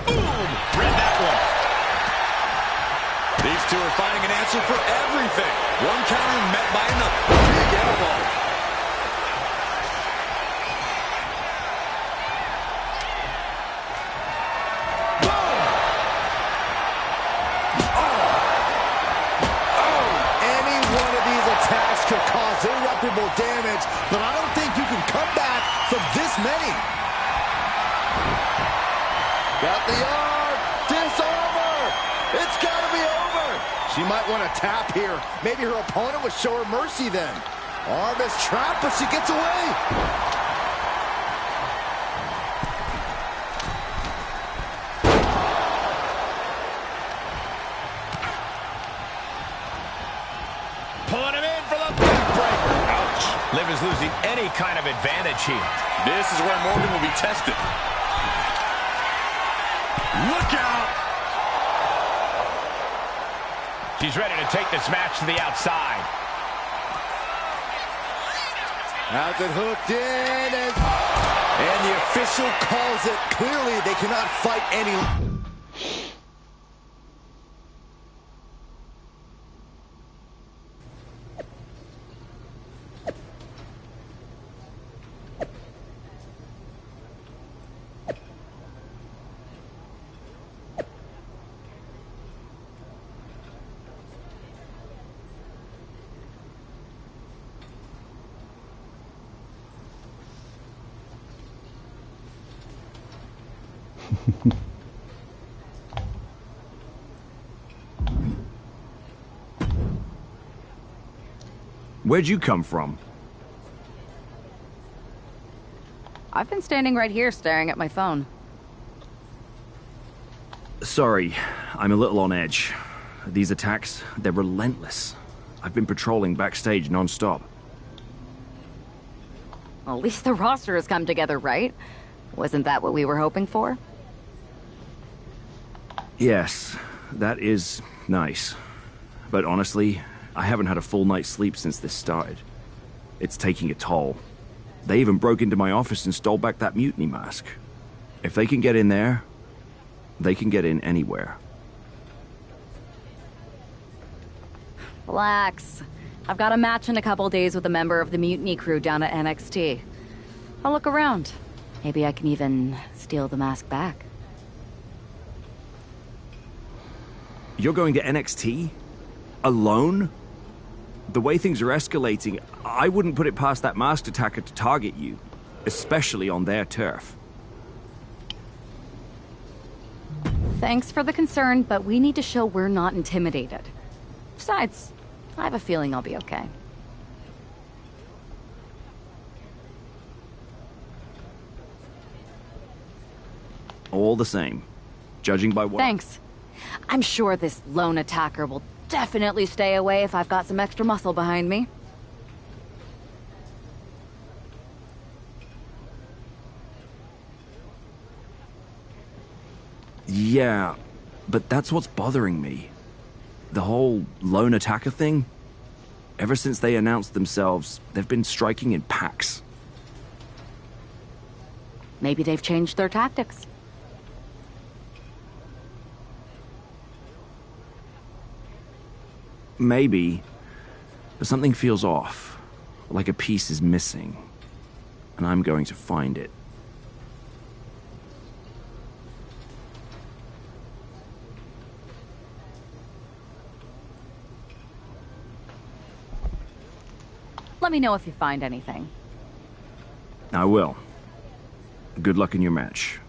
Boom! Read that one. These two are finding an answer for everything. One counter met by another. Big elbow. Boom! Oh, any one of these attacks could cause irreparable damage, but I don't think you can come back from this many. Got the arm. Disarmer. It's got to be over. She might want to tap here. Maybe her opponent would show her mercy then. Arm is trapped, but she gets away. Pulling him in for the backbreaker. Ouch. Liv is losing any kind of advantage here. This is where Morgan will be tested. Look out! She's ready to take this match to the outside. Has it hooked in, and the official calls it. Clearly, they cannot fight any longer. Where'd you come from? I've been standing right here staring at my phone. Sorry, I'm a little on edge. These attacks, they're relentless. I've been patrolling backstage non-stop. Well, at least the roster has come together, right? Wasn't that what we were hoping for? Yes, that is nice. But honestly, I haven't had a full night's sleep since this started. It's taking a toll. They even broke into my office and stole back that mutiny mask. If they can get in there, they can get in anywhere. Relax. I've got a match in a couple days with a member of the mutiny crew down at NXT. I'll look around. Maybe I can even steal the mask back. You're going to NXT? Alone? The way things are escalating, I wouldn't put it past that masked attacker to target you, especially on their turf. Thanks for the concern, but we need to show we're not intimidated. Besides, I have a feeling I'll be okay. All the same, judging by what... Thanks. I'm sure this lone attacker will definitely stay away if I've got some extra muscle behind me. Yeah, but that's what's bothering me. The whole lone attacker thing. Ever since they announced themselves, they've been striking in packs. Maybe they've changed their tactics. Maybe, but something feels off, like a piece is missing, and I'm going to find it. Let me know if you find anything. I will. Good luck in your match.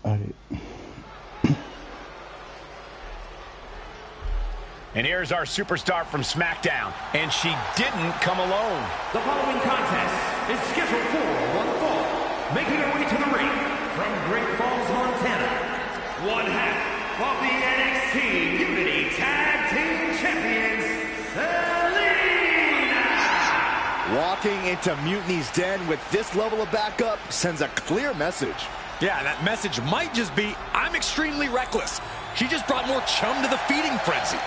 Allez. And here's our superstar from SmackDown, and she didn't come alone. The following contest is scheduled for one fall. Making her way to the ring from Great Falls, Montana, one half of the NXT Unity Tag Team Champions, Selena! Walking into Mutiny's den with this level of backup sends a clear message. Yeah, that message might just be, I'm extremely reckless. She just brought more chum to the feeding frenzy.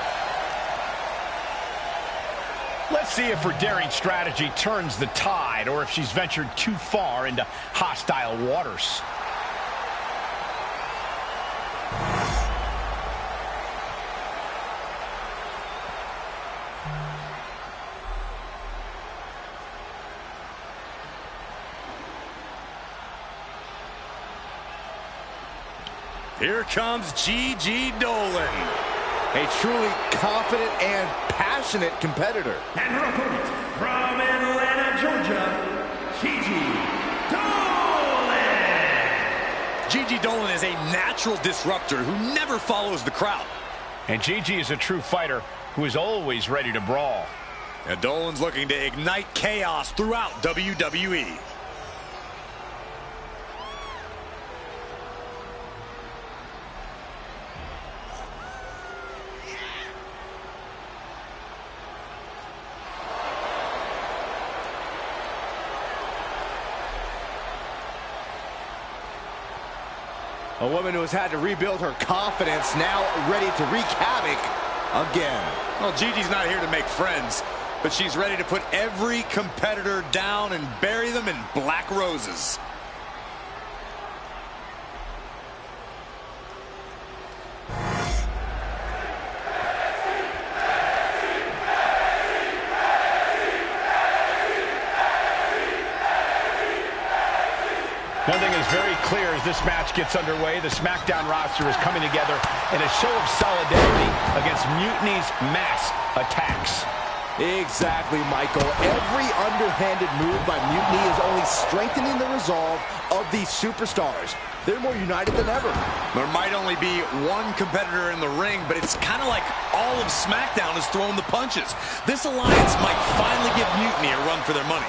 Let's see if her daring strategy turns the tide, or if she's ventured too far into hostile waters. Here comes Gigi Dolan. A truly confident and passionate competitor. And her opponent from Atlanta, Georgia, Gigi Dolan! Gigi Dolan is a natural disruptor who never follows the crowd. And Gigi is a true fighter who is always ready to brawl. And Dolan's looking to ignite chaos throughout WWE. A woman who has had to rebuild her confidence, now ready to wreak havoc again. Well, Gigi's not here to make friends, but she's ready to put every competitor down and bury them in black roses. One thing is very clear as this match gets underway. The SmackDown roster is coming together in a show of solidarity against Mutiny's mass attacks. Exactly, Michael. Every underhanded move by Mutiny is only strengthening the resolve of these superstars. They're more united than ever. There might only be one competitor in the ring, but it's kind of like all of SmackDown is throwing the punches. This alliance might finally give Mutiny a run for their money.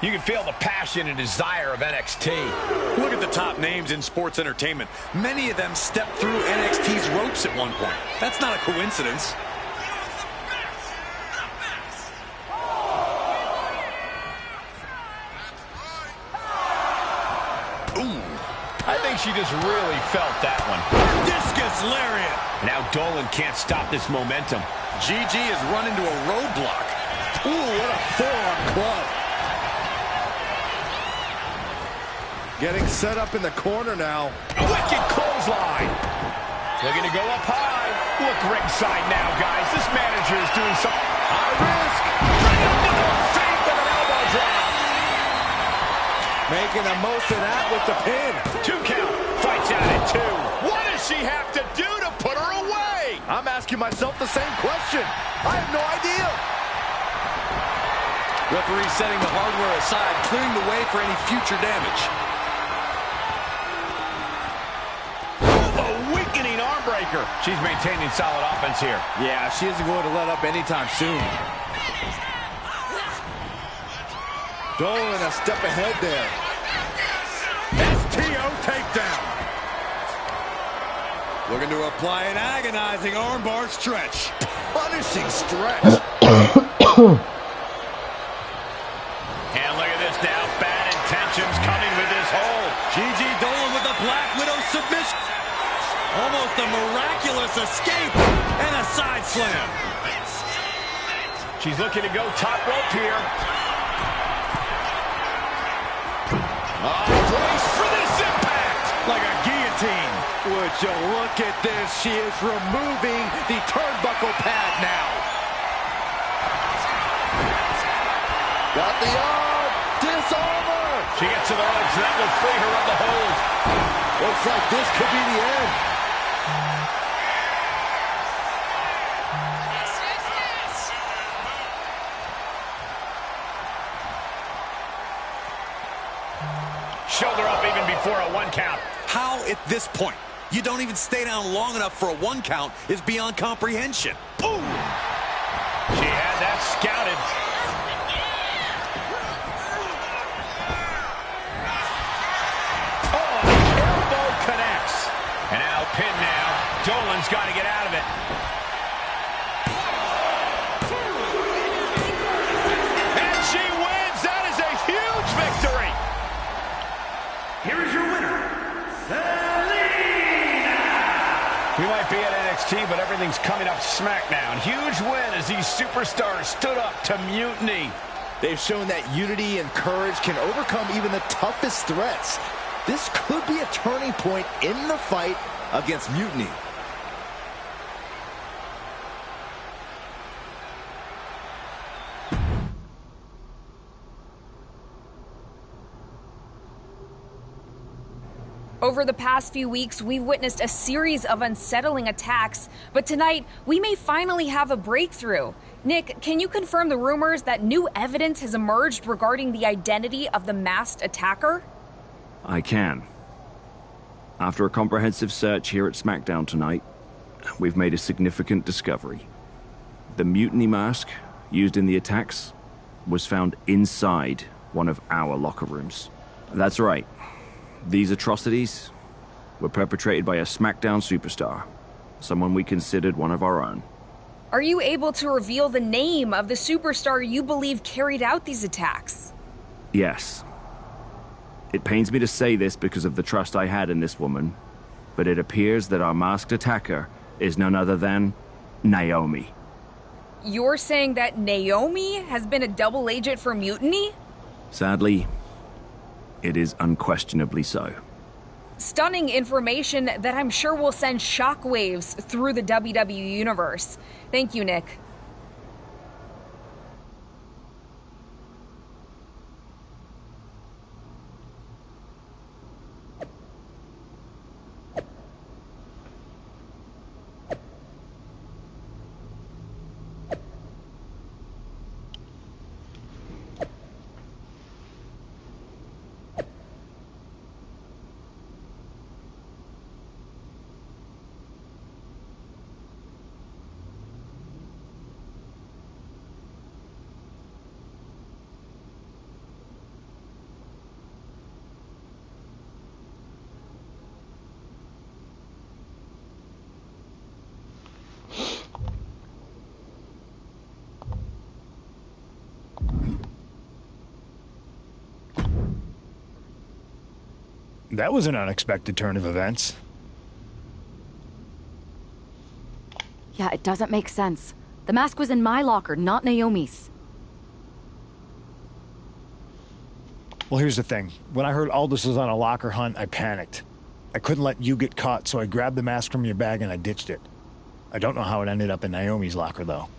You can feel the passion and desire of NXT. Look at the top names in sports entertainment. Many of them stepped through NXT's ropes at one point. That's not a coincidence. Ooh, I think she just really felt that one. Discus lariat. Now Dolan can't stop this momentum. Gigi has run into a roadblock. Ooh, what a forearm club. Getting set up in the corner now. A wicked clothesline. Looking to go up high. Look ringside now, guys. This manager is doing something. High risk. Right up to the feet with an elbow drop. Making the most of that with the pin. 2 count. Fights out at 2. What does she have to do to put her away? I'm asking myself the same question. I have no idea. Referee setting the hardware aside, clearing the way for any future damage. A weakening arm breaker. She's maintaining solid offense here. Yeah, she isn't going to let up anytime soon. Dolan a step ahead there. STO takedown. Looking to apply an agonizing armbar stretch. Punishing stretch. And look at this now. Bad intentions coming with this hold. Gigi Dolan with the Black Widow submission. Almost a miraculous escape and a side slam. She's looking to go top rope here. Brace for this impact. Like a guillotine. Would you look at this? She is removing the turnbuckle pad now. Got the arm. Disarmer. She gets to the ropes. That will free her of the hold. Looks like this could be the end. Shoulder up even before a 1 count. How at this point you don't even stay down long enough for a 1 count is beyond comprehension. Boom! She had that scouted. Oh, the elbow connects. And now pin now. Dolan's got to get out of it. And she wins. That is a huge victory. Here is your winner, We might be at NXT, but everything's coming up SmackDown. Huge win as these superstars stood up to Mutiny. They've shown that unity and courage can overcome even the toughest threats. This could be a turning point in the fight against Mutiny. Over the past few weeks, we've witnessed a series of unsettling attacks, but tonight, we may finally have a breakthrough. Nick, can you confirm the rumors that new evidence has emerged regarding the identity of the masked attacker? I can. After a comprehensive search here at SmackDown tonight, we've made a significant discovery. The mutiny mask used in the attacks was found inside one of our locker rooms. That's right. These atrocities were perpetrated by a SmackDown superstar, someone we considered one of our own. Are you able to reveal the name of the superstar you believe carried out these attacks? Yes. It pains me to say this because of the trust I had in this woman, but it appears that our masked attacker is none other than Naomi. You're saying that Naomi has been a double agent for Mutiny? Sadly, it is unquestionably so. Stunning information that I'm sure will send shockwaves through the WWE universe. Thank you, Nick. That was an unexpected turn of events. Yeah, it doesn't make sense. The mask was in my locker, not Naomi's. Well, here's the thing. When I heard Aldous was on a locker hunt, I panicked. I couldn't let you get caught, so I grabbed the mask from your bag and I ditched it. I don't know how it ended up in Naomi's locker, though.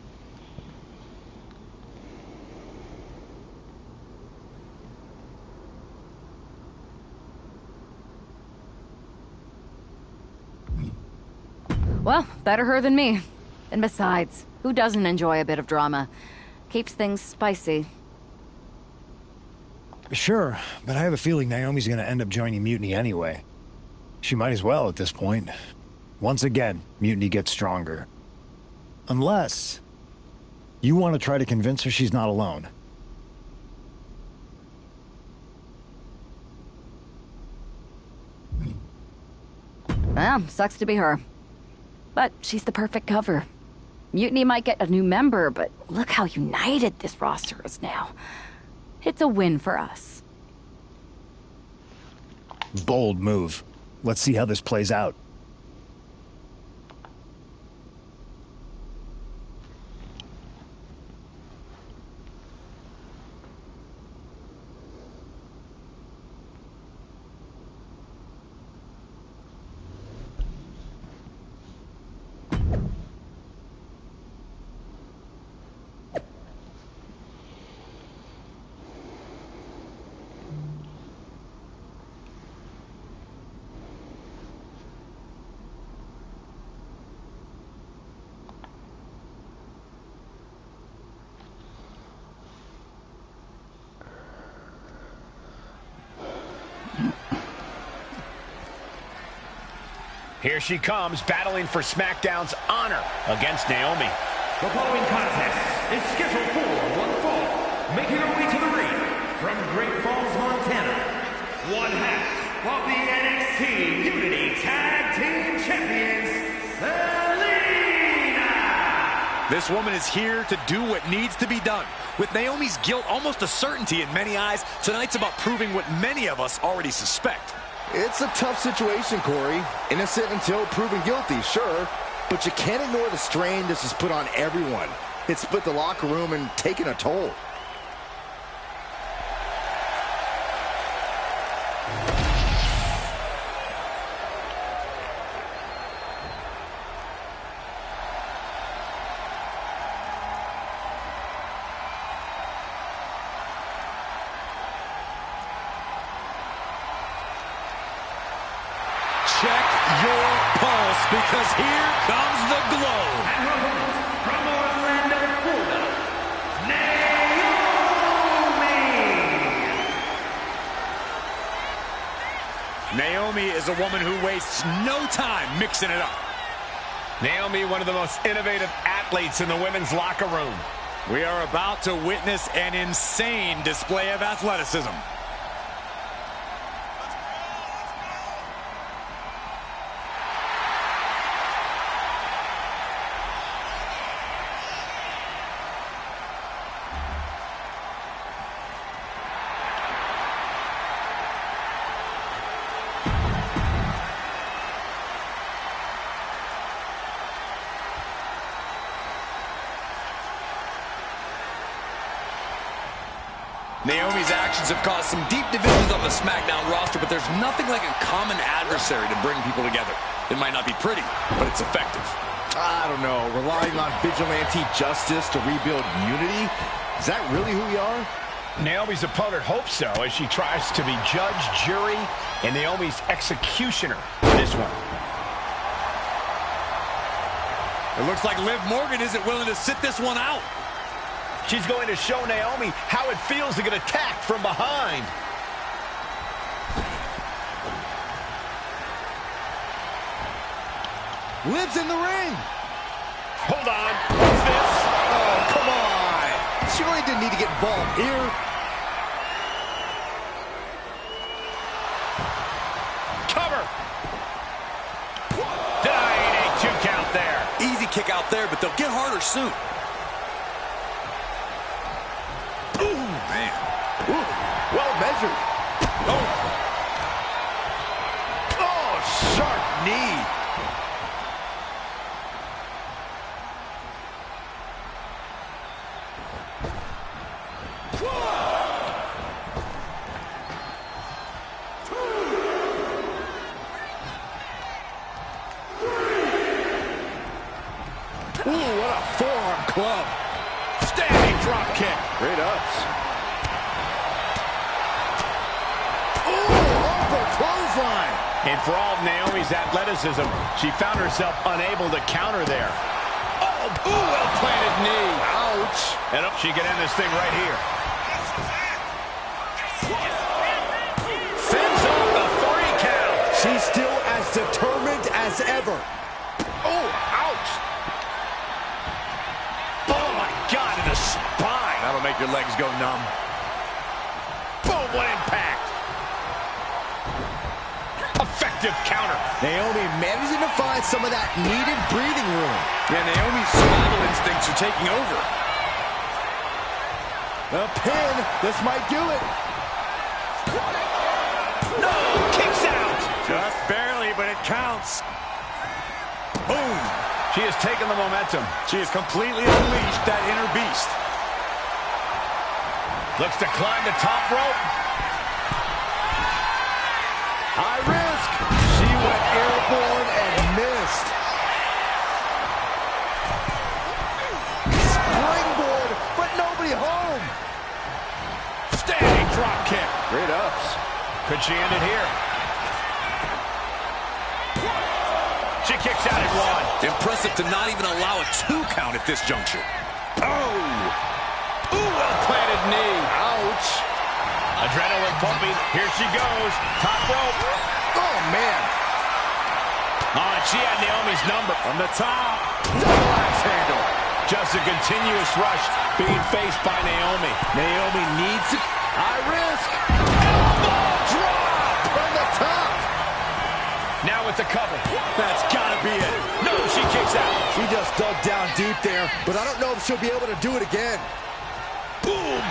Well, better her than me. And besides, who doesn't enjoy a bit of drama? Keeps things spicy. Sure, but I have a feeling Naomi's gonna end up joining Mutiny anyway. She might as well at this point. Once again, Mutiny gets stronger. Unless you want to try to convince her she's not alone. Well, sucks to be her. But she's the perfect cover. Mutiny might get a new member, but look how united this roster is now. It's a win for us. Bold move. Let's see how this plays out. Here she comes, battling for SmackDown's honor against Naomi. The following contest is scheduled for one fall. Making her way to the ring from Great Falls, Montana, one half of the NXT Unity Tag Team Champions, Selena! This woman is here to do what needs to be done. With Naomi's guilt almost a certainty in many eyes, tonight's about proving what many of us already suspect. It's a tough situation, Corey. Innocent until proven guilty, sure. But you can't ignore the strain this has put on everyone. It's split the locker room and taken a toll. Check your pulse, because here comes the glow. From Orlando, Florida, Naomi! Naomi is a woman who wastes no time mixing it up. Naomi, one of the most innovative athletes in the women's locker room. We are about to witness an insane display of athleticism. Naomi's actions have caused some deep divisions on the SmackDown roster, but there's nothing like a common adversary to bring people together. It might not be pretty, but it's effective. I don't know. Relying on vigilante justice to rebuild unity? Is that really who we are? Naomi's opponent hopes so, as she tries to be judge, jury, and Naomi's executioner in this one. It looks like Liv Morgan isn't willing to sit this one out. She's going to show Naomi how it feels to get attacked from behind. Liv's in the ring. Hold on. What's this? Oh, come on. She really didn't need to get involved here. Cover. Denying a 2 count there. Easy kick out there, but they'll get harder soon. Ooh, man. Ooh, well measured. Oh. Oh, sharp knee. Ooh, what a forearm club. Standing drop kick. Great ups. Ooh, upper clothesline. And for all of Naomi's athleticism, she found herself unable to counter there. Oh, well-planted knee. Ouch. And she can end this thing right here. Fends off the 3 count. She's still as determined as ever. Oh, ouch. Oh, my God, in the spine. That'll make your legs go numb. Boom, what impact. Effective counter. Naomi managing to find some of that needed breathing room. Yeah, Naomi's survival instincts are taking over. A pin. This might do it. No, kicks out. Just barely, but it counts. Boom. She has taken the momentum. She has completely unleashed that inner beast. Looks to climb the top rope. High risk. She went airborne and missed. Springboard, but nobody home. Standing drop kick. Great ups. Could she end it here? She kicks out at 1. Impressive to not even allow a 2 count at this juncture. Oh! Ooh, well-planted knee. Ouch. Adrenaline pumping. Here she goes. Top rope. Oh, man. Oh, and she had Naomi's number. From the top. Double axe handle. Just a continuous rush being faced by Naomi. Naomi needs it. High risk. Elbow drop from the top. Now with the cover. That's gotta be it. No, she kicks out. She just dug down deep there, but I don't know if she'll be able to do it again. Boom.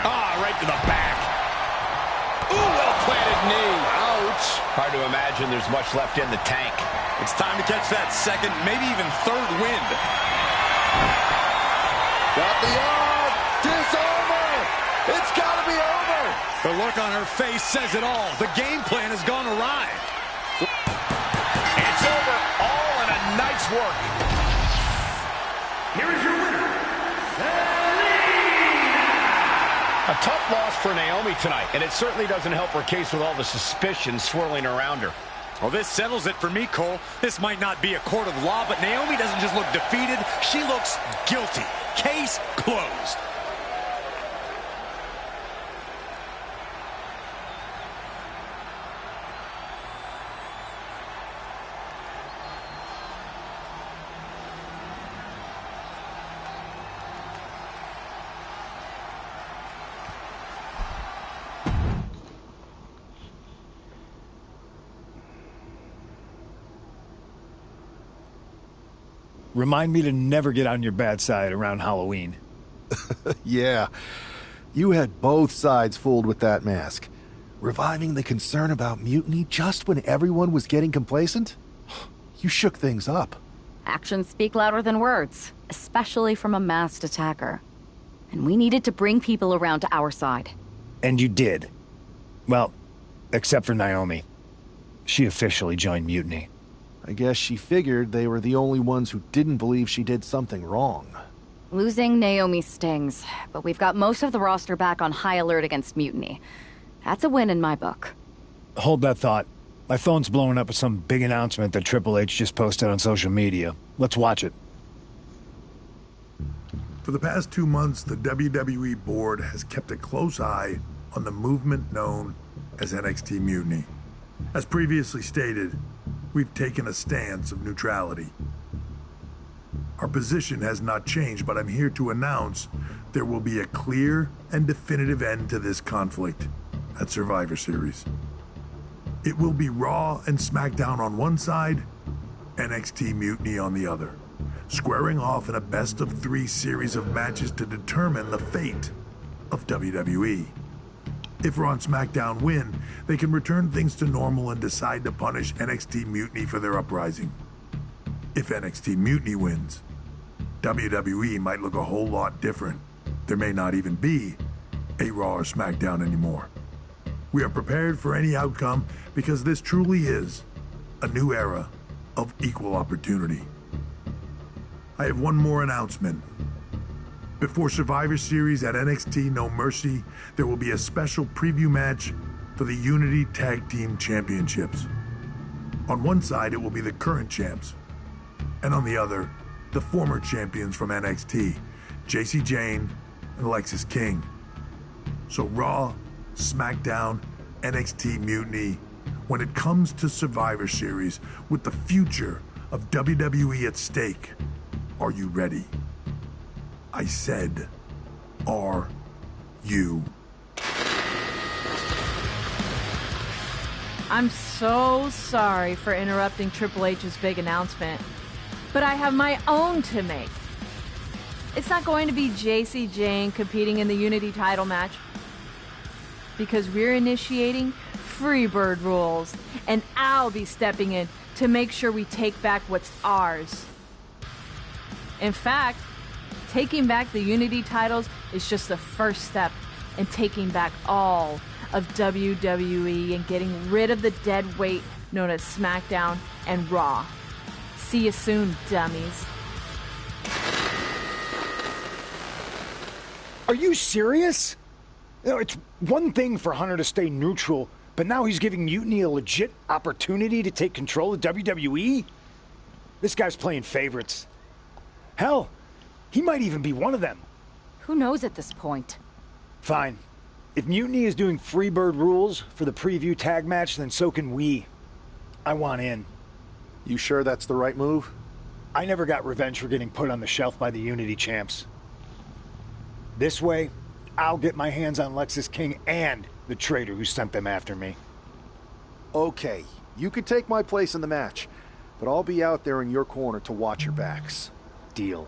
Ah, right to the back. Ooh, well-planted knee. Ouch. Hard to imagine there's much left in the tank. It's time to catch that second, maybe even third wind. Got the arm. Disarmer. It's got to be over. The look on her face says it all. The game plan has gone awry. It's over. All in a night's work. Here is your winner, A tough loss for Naomi tonight, and it certainly doesn't help her case with all the suspicion swirling around her. Well, this settles it for me, Cole. This might not be a court of law, but Naomi doesn't just look defeated. She looks guilty. Case closed. Remind me to never get on your bad side around Halloween. Yeah. You had both sides fooled with that mask. Reviving the concern about mutiny just when everyone was getting complacent? You shook things up. Actions speak louder than words, especially from a masked attacker. And we needed to bring people around to our side. And you did. Well, except for Naomi. She officially joined Mutiny. I guess she figured they were the only ones who didn't believe she did something wrong. Losing Naomi stings, but we've got most of the roster back on high alert against mutiny. That's a win in my book. Hold that thought. My phone's blowing up with some big announcement that Triple H just posted on social media. Let's watch it. For the past 2 months, the WWE board has kept a close eye on the movement known as NXT Mutiny. As previously stated, we've taken a stance of neutrality. Our position has not changed, but I'm here to announce there will be a clear and definitive end to this conflict at Survivor Series. It will be Raw and SmackDown on one side, NXT Mutiny on the other, squaring off in a best-of-3 series of matches to determine the fate of WWE. If Raw and SmackDown win, they can return things to normal and decide to punish NXT Mutiny for their uprising. If NXT Mutiny wins, WWE might look a whole lot different. There may not even be a Raw or SmackDown anymore. We are prepared for any outcome because this truly is a new era of equal opportunity. I have one more announcement. Before Survivor Series at NXT No Mercy, there will be a special preview match for the Unity Tag Team Championships. On one side, it will be the current champs, and on the other, the former champions from NXT, JC Jane and Alexis King. So Raw, SmackDown, NXT Mutiny, when it comes to Survivor Series with the future of WWE at stake, are you ready? I said, are you? I'm so sorry for interrupting Triple H's big announcement, but I have my own to make. It's not going to be JC Jane competing in the Unity title match, because we're initiating Freebird rules, and I'll be stepping in to make sure we take back what's ours. In fact, taking back the Unity titles is just the first step in taking back all of WWE and getting rid of the dead weight known as SmackDown and Raw. See you soon, dummies. Are you serious? You know, it's one thing for Hunter to stay neutral, but now he's giving Mutiny a legit opportunity to take control of WWE? This guy's playing favorites. Hell, he might even be one of them. Who knows at this point? Fine. If Mutiny is doing Freebird rules for the preview tag match, then so can we. I want in. You sure that's the right move? I never got revenge for getting put on the shelf by the Unity champs. This way, I'll get my hands on Lexis King and the traitor who sent them after me. Okay, you could take my place in the match, but I'll be out there in your corner to watch your backs. Deal.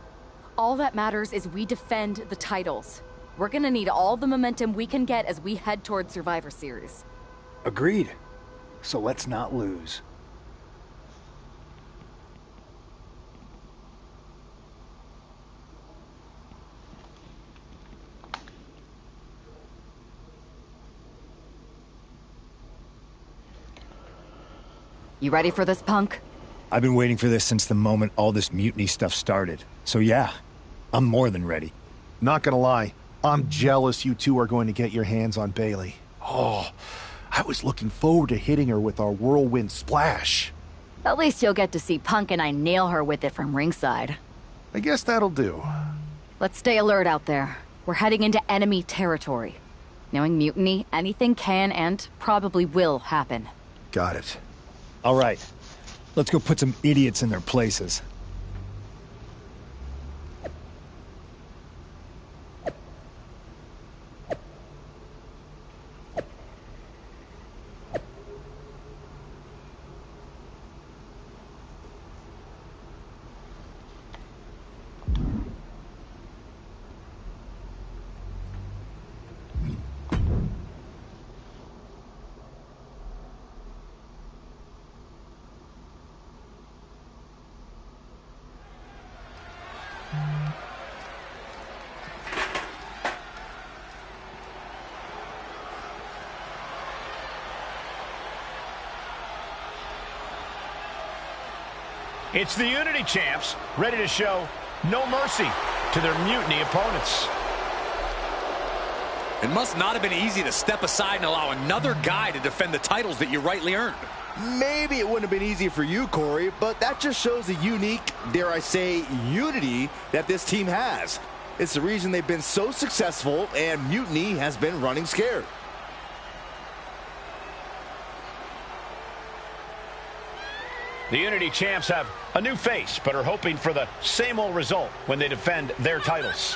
All that matters is we defend the titles. We're gonna need all the momentum we can get as we head toward Survivor Series. Agreed. So let's not lose. You ready for this, Punk? I've been waiting for this since the moment all this Mutiny stuff started. So yeah, I'm more than ready. Not gonna lie, I'm jealous you two are going to get your hands on Bayley. Oh, I was looking forward to hitting her with our whirlwind splash. At least you'll get to see Punk and I nail her with it from ringside. I guess that'll do. Let's stay alert out there. We're heading into enemy territory. Knowing Mutiny, anything can and probably will happen. Got it. All right, let's go put some idiots in their places. It's the Unity champs, ready to show no mercy to their Mutiny opponents. It must not have been easy to step aside and allow another guy to defend the titles that you rightly earned. Maybe it wouldn't have been easy for you, Corey, but that just shows the unique, dare I say, unity that this team has. It's the reason they've been so successful, and Mutiny has been running scared. The Unity champs have a new face, but are hoping for the same old result when they defend their titles.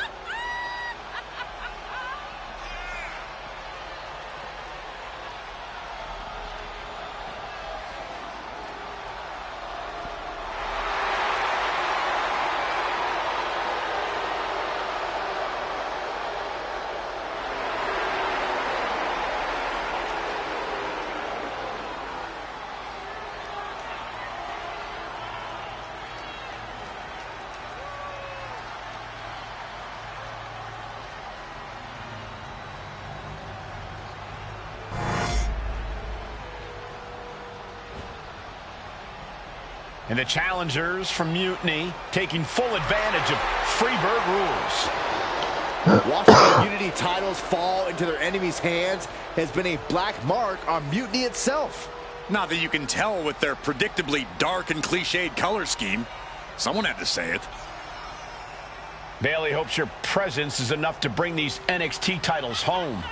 And the challengers from Mutiny taking full advantage of Freebird rules. Watching the Unity titles fall into their enemies' hands has been a black mark on Mutiny itself. Not that you can tell with their predictably dark and cliched color scheme. Someone had to say it. Bayley hopes your presence is enough to bring these NXT titles home.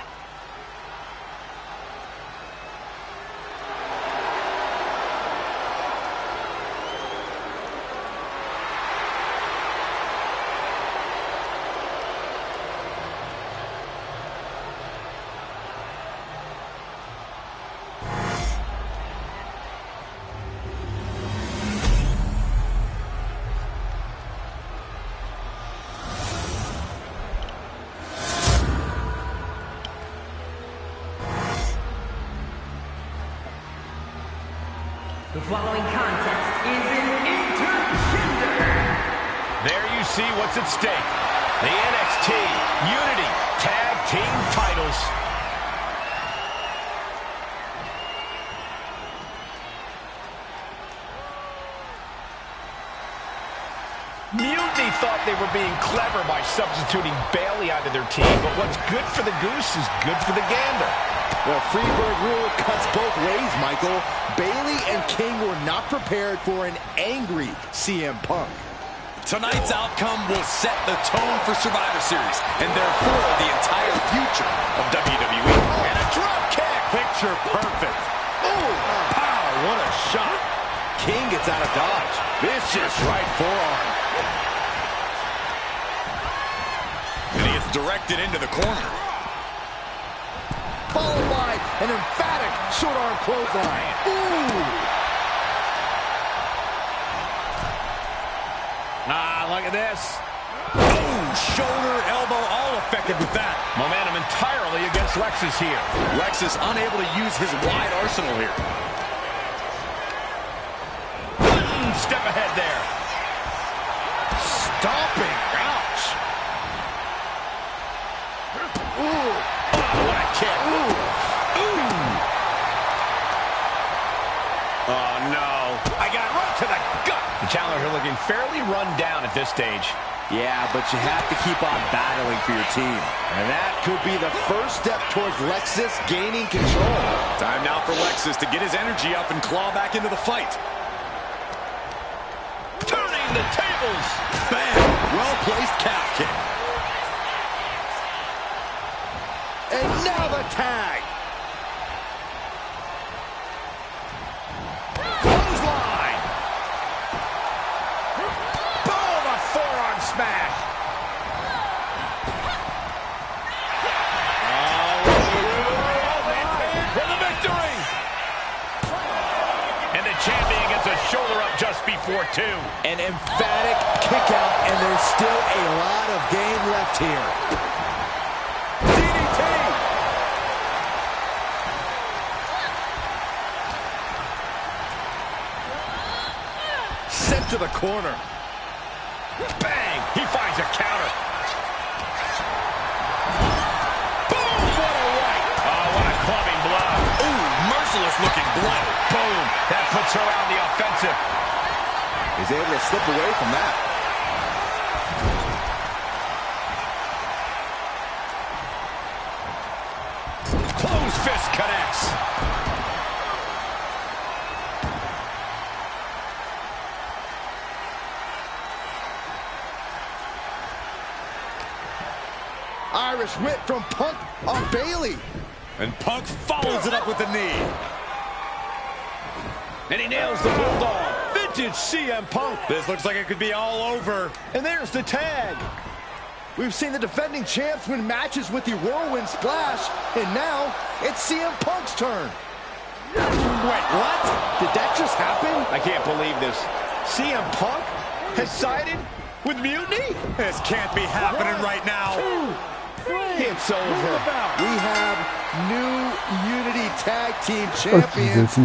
The following contest is an intergender. There you see what's at stake. The NXT Unity Tag Team titles. Mutiny thought they were being clever by substituting Bayley onto their team, but what's good for the goose is good for the gander. The Freebird rule cuts both ways, Michael. Bayley and King were not prepared for an angry CM Punk. Tonight's outcome will set the tone for Survivor Series, and therefore the entire future of WWE. And a drop kick! Picture perfect. Oh, pow, what a shot. King gets out of dodge. Vicious right forearm. And he is directed into the corner. Followed by an emphatic short arm clothesline. Ooh! Ah, look at this. Oh, shoulder, elbow, all affected with that. Momentum entirely against Lexus here. Lexus unable to use his wide arsenal here. Step ahead there. Stomping. Ouch. Ooh. Oh, what a kick. Ooh. Ooh. Oh, no. I got right to the gut. The challenger looking fairly run down at this stage. Yeah, but you have to keep on battling for your team. And that could be the first step towards Lexus gaining control. Time now for Lexus to get his energy up and claw back into the fight. Turning the tables. Bam! Well-placed calf kick. And now the tag. Clothesline. Boom! A forearm smash. For the victory. And the champion gets a shoulder up just before 2. An emphatic kick out, and there's still a lot of game left here. DDT! Sent to the corner. Bang! He finds a counter. Boom! What a right! Oh, what a clubbing blow. Ooh, merciless looking blow. Boom! That puts her on the offensive. He's able to slip away from that. Closed fist connects. Irish whip from Punk on Bayley. And Punk follows it up with the knee. And he nails the bulldog. Vintage CM Punk. This looks like it could be all over. And there's the tag. We've seen the defending champs win matches with the Whirlwind Splash, and now it's CM Punk's turn. Wait, what? Did that just happen? I can't believe this. CM Punk has sided with Mutiny? This can't be happening right now. It's over. We have new Unity Tag Team Champions,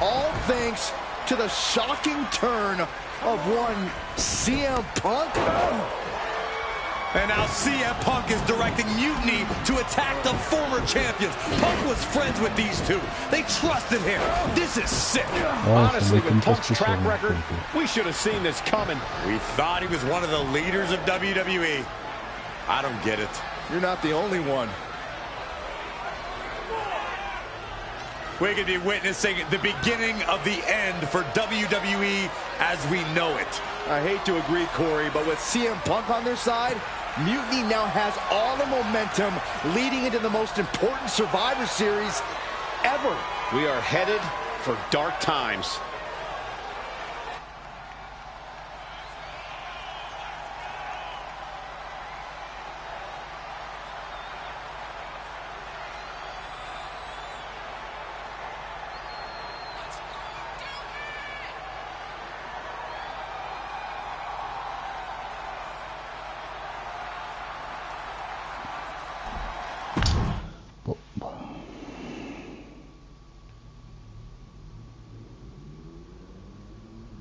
all thanks to the shocking turn of one CM Punk. And now CM Punk is directing Mutiny to attack the former champions. Punk was friends with these two. They trusted him. This is sick. Honestly, with Punk's track record, we should have seen this coming. We thought he was one of the leaders of WWE. I don't get it. You're not the only one. We could be witnessing the beginning of the end for WWE as we know it. I hate to agree, Corey, but with CM Punk on their side, Mutiny now has all the momentum leading into the most important Survivor Series ever. We are headed for dark times.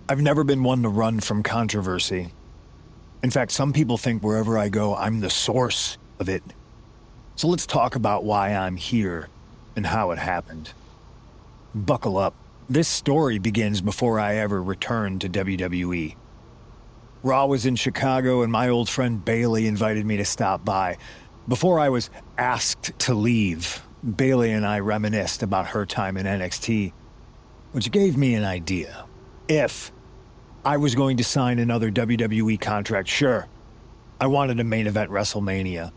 I've never been one to run from controversy. In fact, some people think wherever I go, I'm the source of it. So let's talk about why I'm here and how it happened. Buckle up. This story begins before I ever returned to WWE. Raw was in Chicago and my old friend Bailey invited me to stop by. Before I was asked to leave, Bailey and I reminisced about her time in NXT, which gave me an idea. If I was going to sign another WWE contract, sure, I wanted to main event WrestleMania,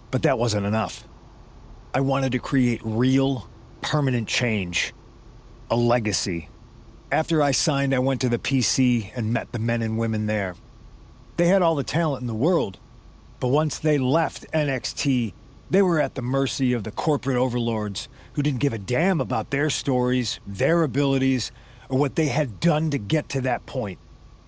but that wasn't enough. I wanted to create real, permanent change, a legacy. After I signed, I went to the PC and met the men and women there. They had all the talent in the world, but once they left NXT, they were at the mercy of the corporate overlords who didn't give a damn about their stories, their abilities, or what they had done to get to that point.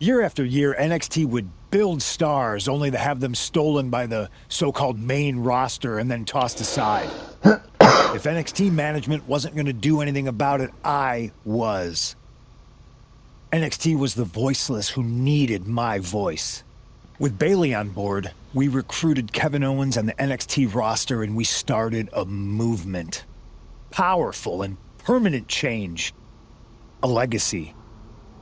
Year after year, NXT would build stars only to have them stolen by the so-called main roster and then tossed aside. If NXT management wasn't going to do anything about it, I was. NXT was the voiceless who needed my voice. With Bailey on board, we recruited Kevin Owens and the NXT roster and we started a movement. Powerful and permanent change. A legacy.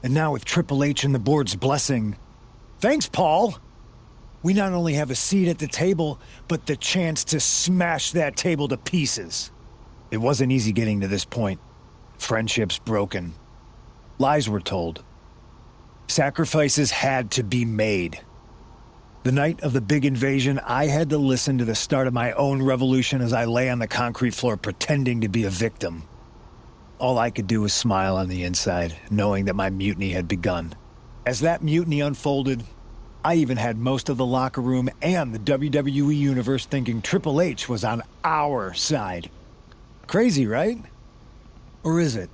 And now with Triple H and the board's blessing, thanks, Paul! We not only have a seat at the table, but the chance to smash that table to pieces. It wasn't easy getting to this point. Friendships broken. Lies were told. Sacrifices had to be made. The night of the big invasion, I had to listen to the start of my own revolution as I lay on the concrete floor pretending to be a victim. All I could do was smile on the inside, knowing that my mutiny had begun. As that mutiny unfolded, I even had most of the locker room and the WWE Universe thinking Triple H was on our side. Crazy, right? Or is it?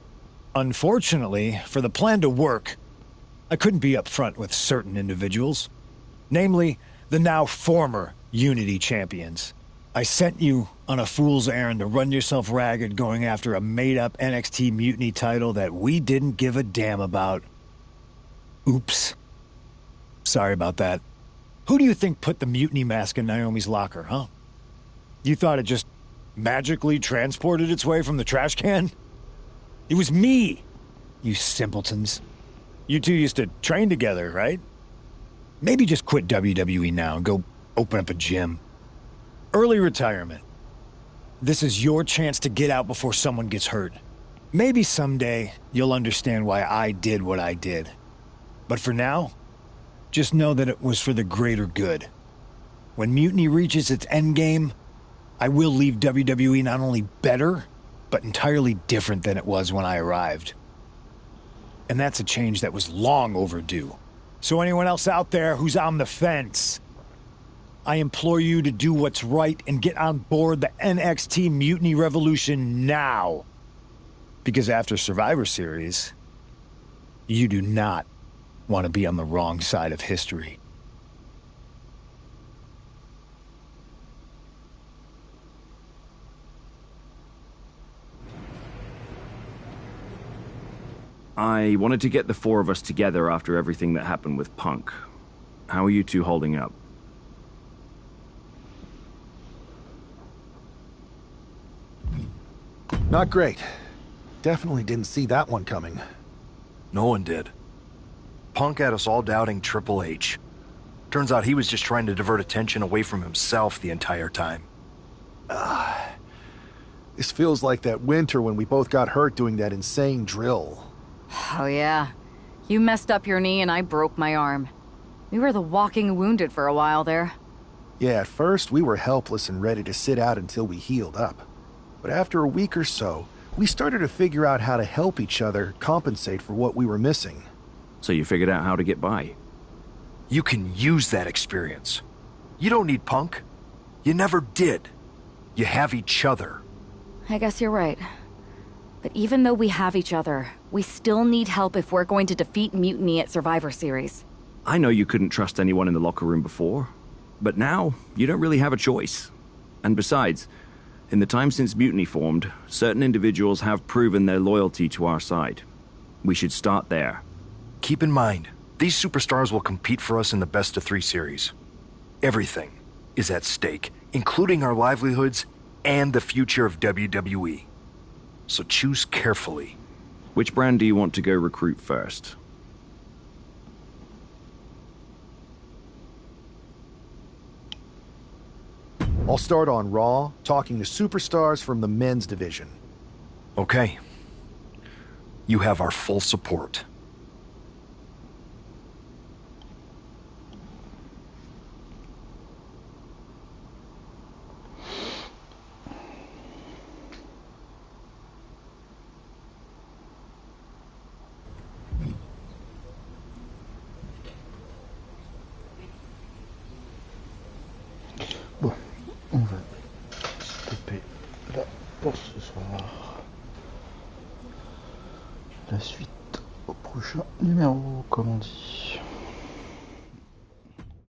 Unfortunately, for the plan to work, I couldn't be upfront with certain individuals. Namely, the now former Unity champions. I sent you on a fool's errand to run yourself ragged going after a made-up NXT Mutiny title that we didn't give a damn about. Oops. Sorry about that. Who do you think put the Mutiny mask in Naomi's locker, huh? You thought it just magically transported its way from the trash can? It was me, you simpletons. You two used to train together, right? Maybe just quit WWE now and go open up a gym. Early retirement. This is your chance to get out before someone gets hurt. Maybe someday you'll understand why I did what I did. But for now, just know that it was for the greater good. When Mutiny reaches its endgame, I will leave WWE not only better, but entirely different than it was when I arrived. And that's a change that was long overdue. So anyone else out there who's on the fence, I implore you to do what's right and get on board the NXT Mutiny Revolution now. Because after Survivor Series, you do not want to be on the wrong side of history. I wanted to get the four of us together after everything that happened with Punk. How are you two holding up? Not great. Definitely didn't see that one coming. No one did. Punk had us all doubting Triple H. Turns out he was just trying to divert attention away from himself the entire time. This feels like that winter when we both got hurt doing that insane drill. Oh yeah. You messed up your knee and I broke my arm. We were the walking wounded for a while there. Yeah, at first we were helpless and ready to sit out until we healed up. But after a week or so, we started to figure out how to help each other compensate for what we were missing. So you figured out how to get by? You can use that experience. You don't need Punk. You never did. You have each other. I guess you're right. But even though we have each other, we still need help if we're going to defeat Mutiny at Survivor Series. I know you couldn't trust anyone in the locker room before, but now you don't really have a choice. And besides, in the time since Mutiny formed, certain individuals have proven their loyalty to our side. We should start there. Keep in mind, these superstars will compete for us in the best-of-3 series. Everything is at stake, including our livelihoods and the future of WWE. So choose carefully. Which brand do you want to go recruit first? I'll start on Raw, talking to superstars from the men's division. Okay. You have our full support. Bon, on va stopper là pour ce soir. La suite au prochain numéro, comme on dit.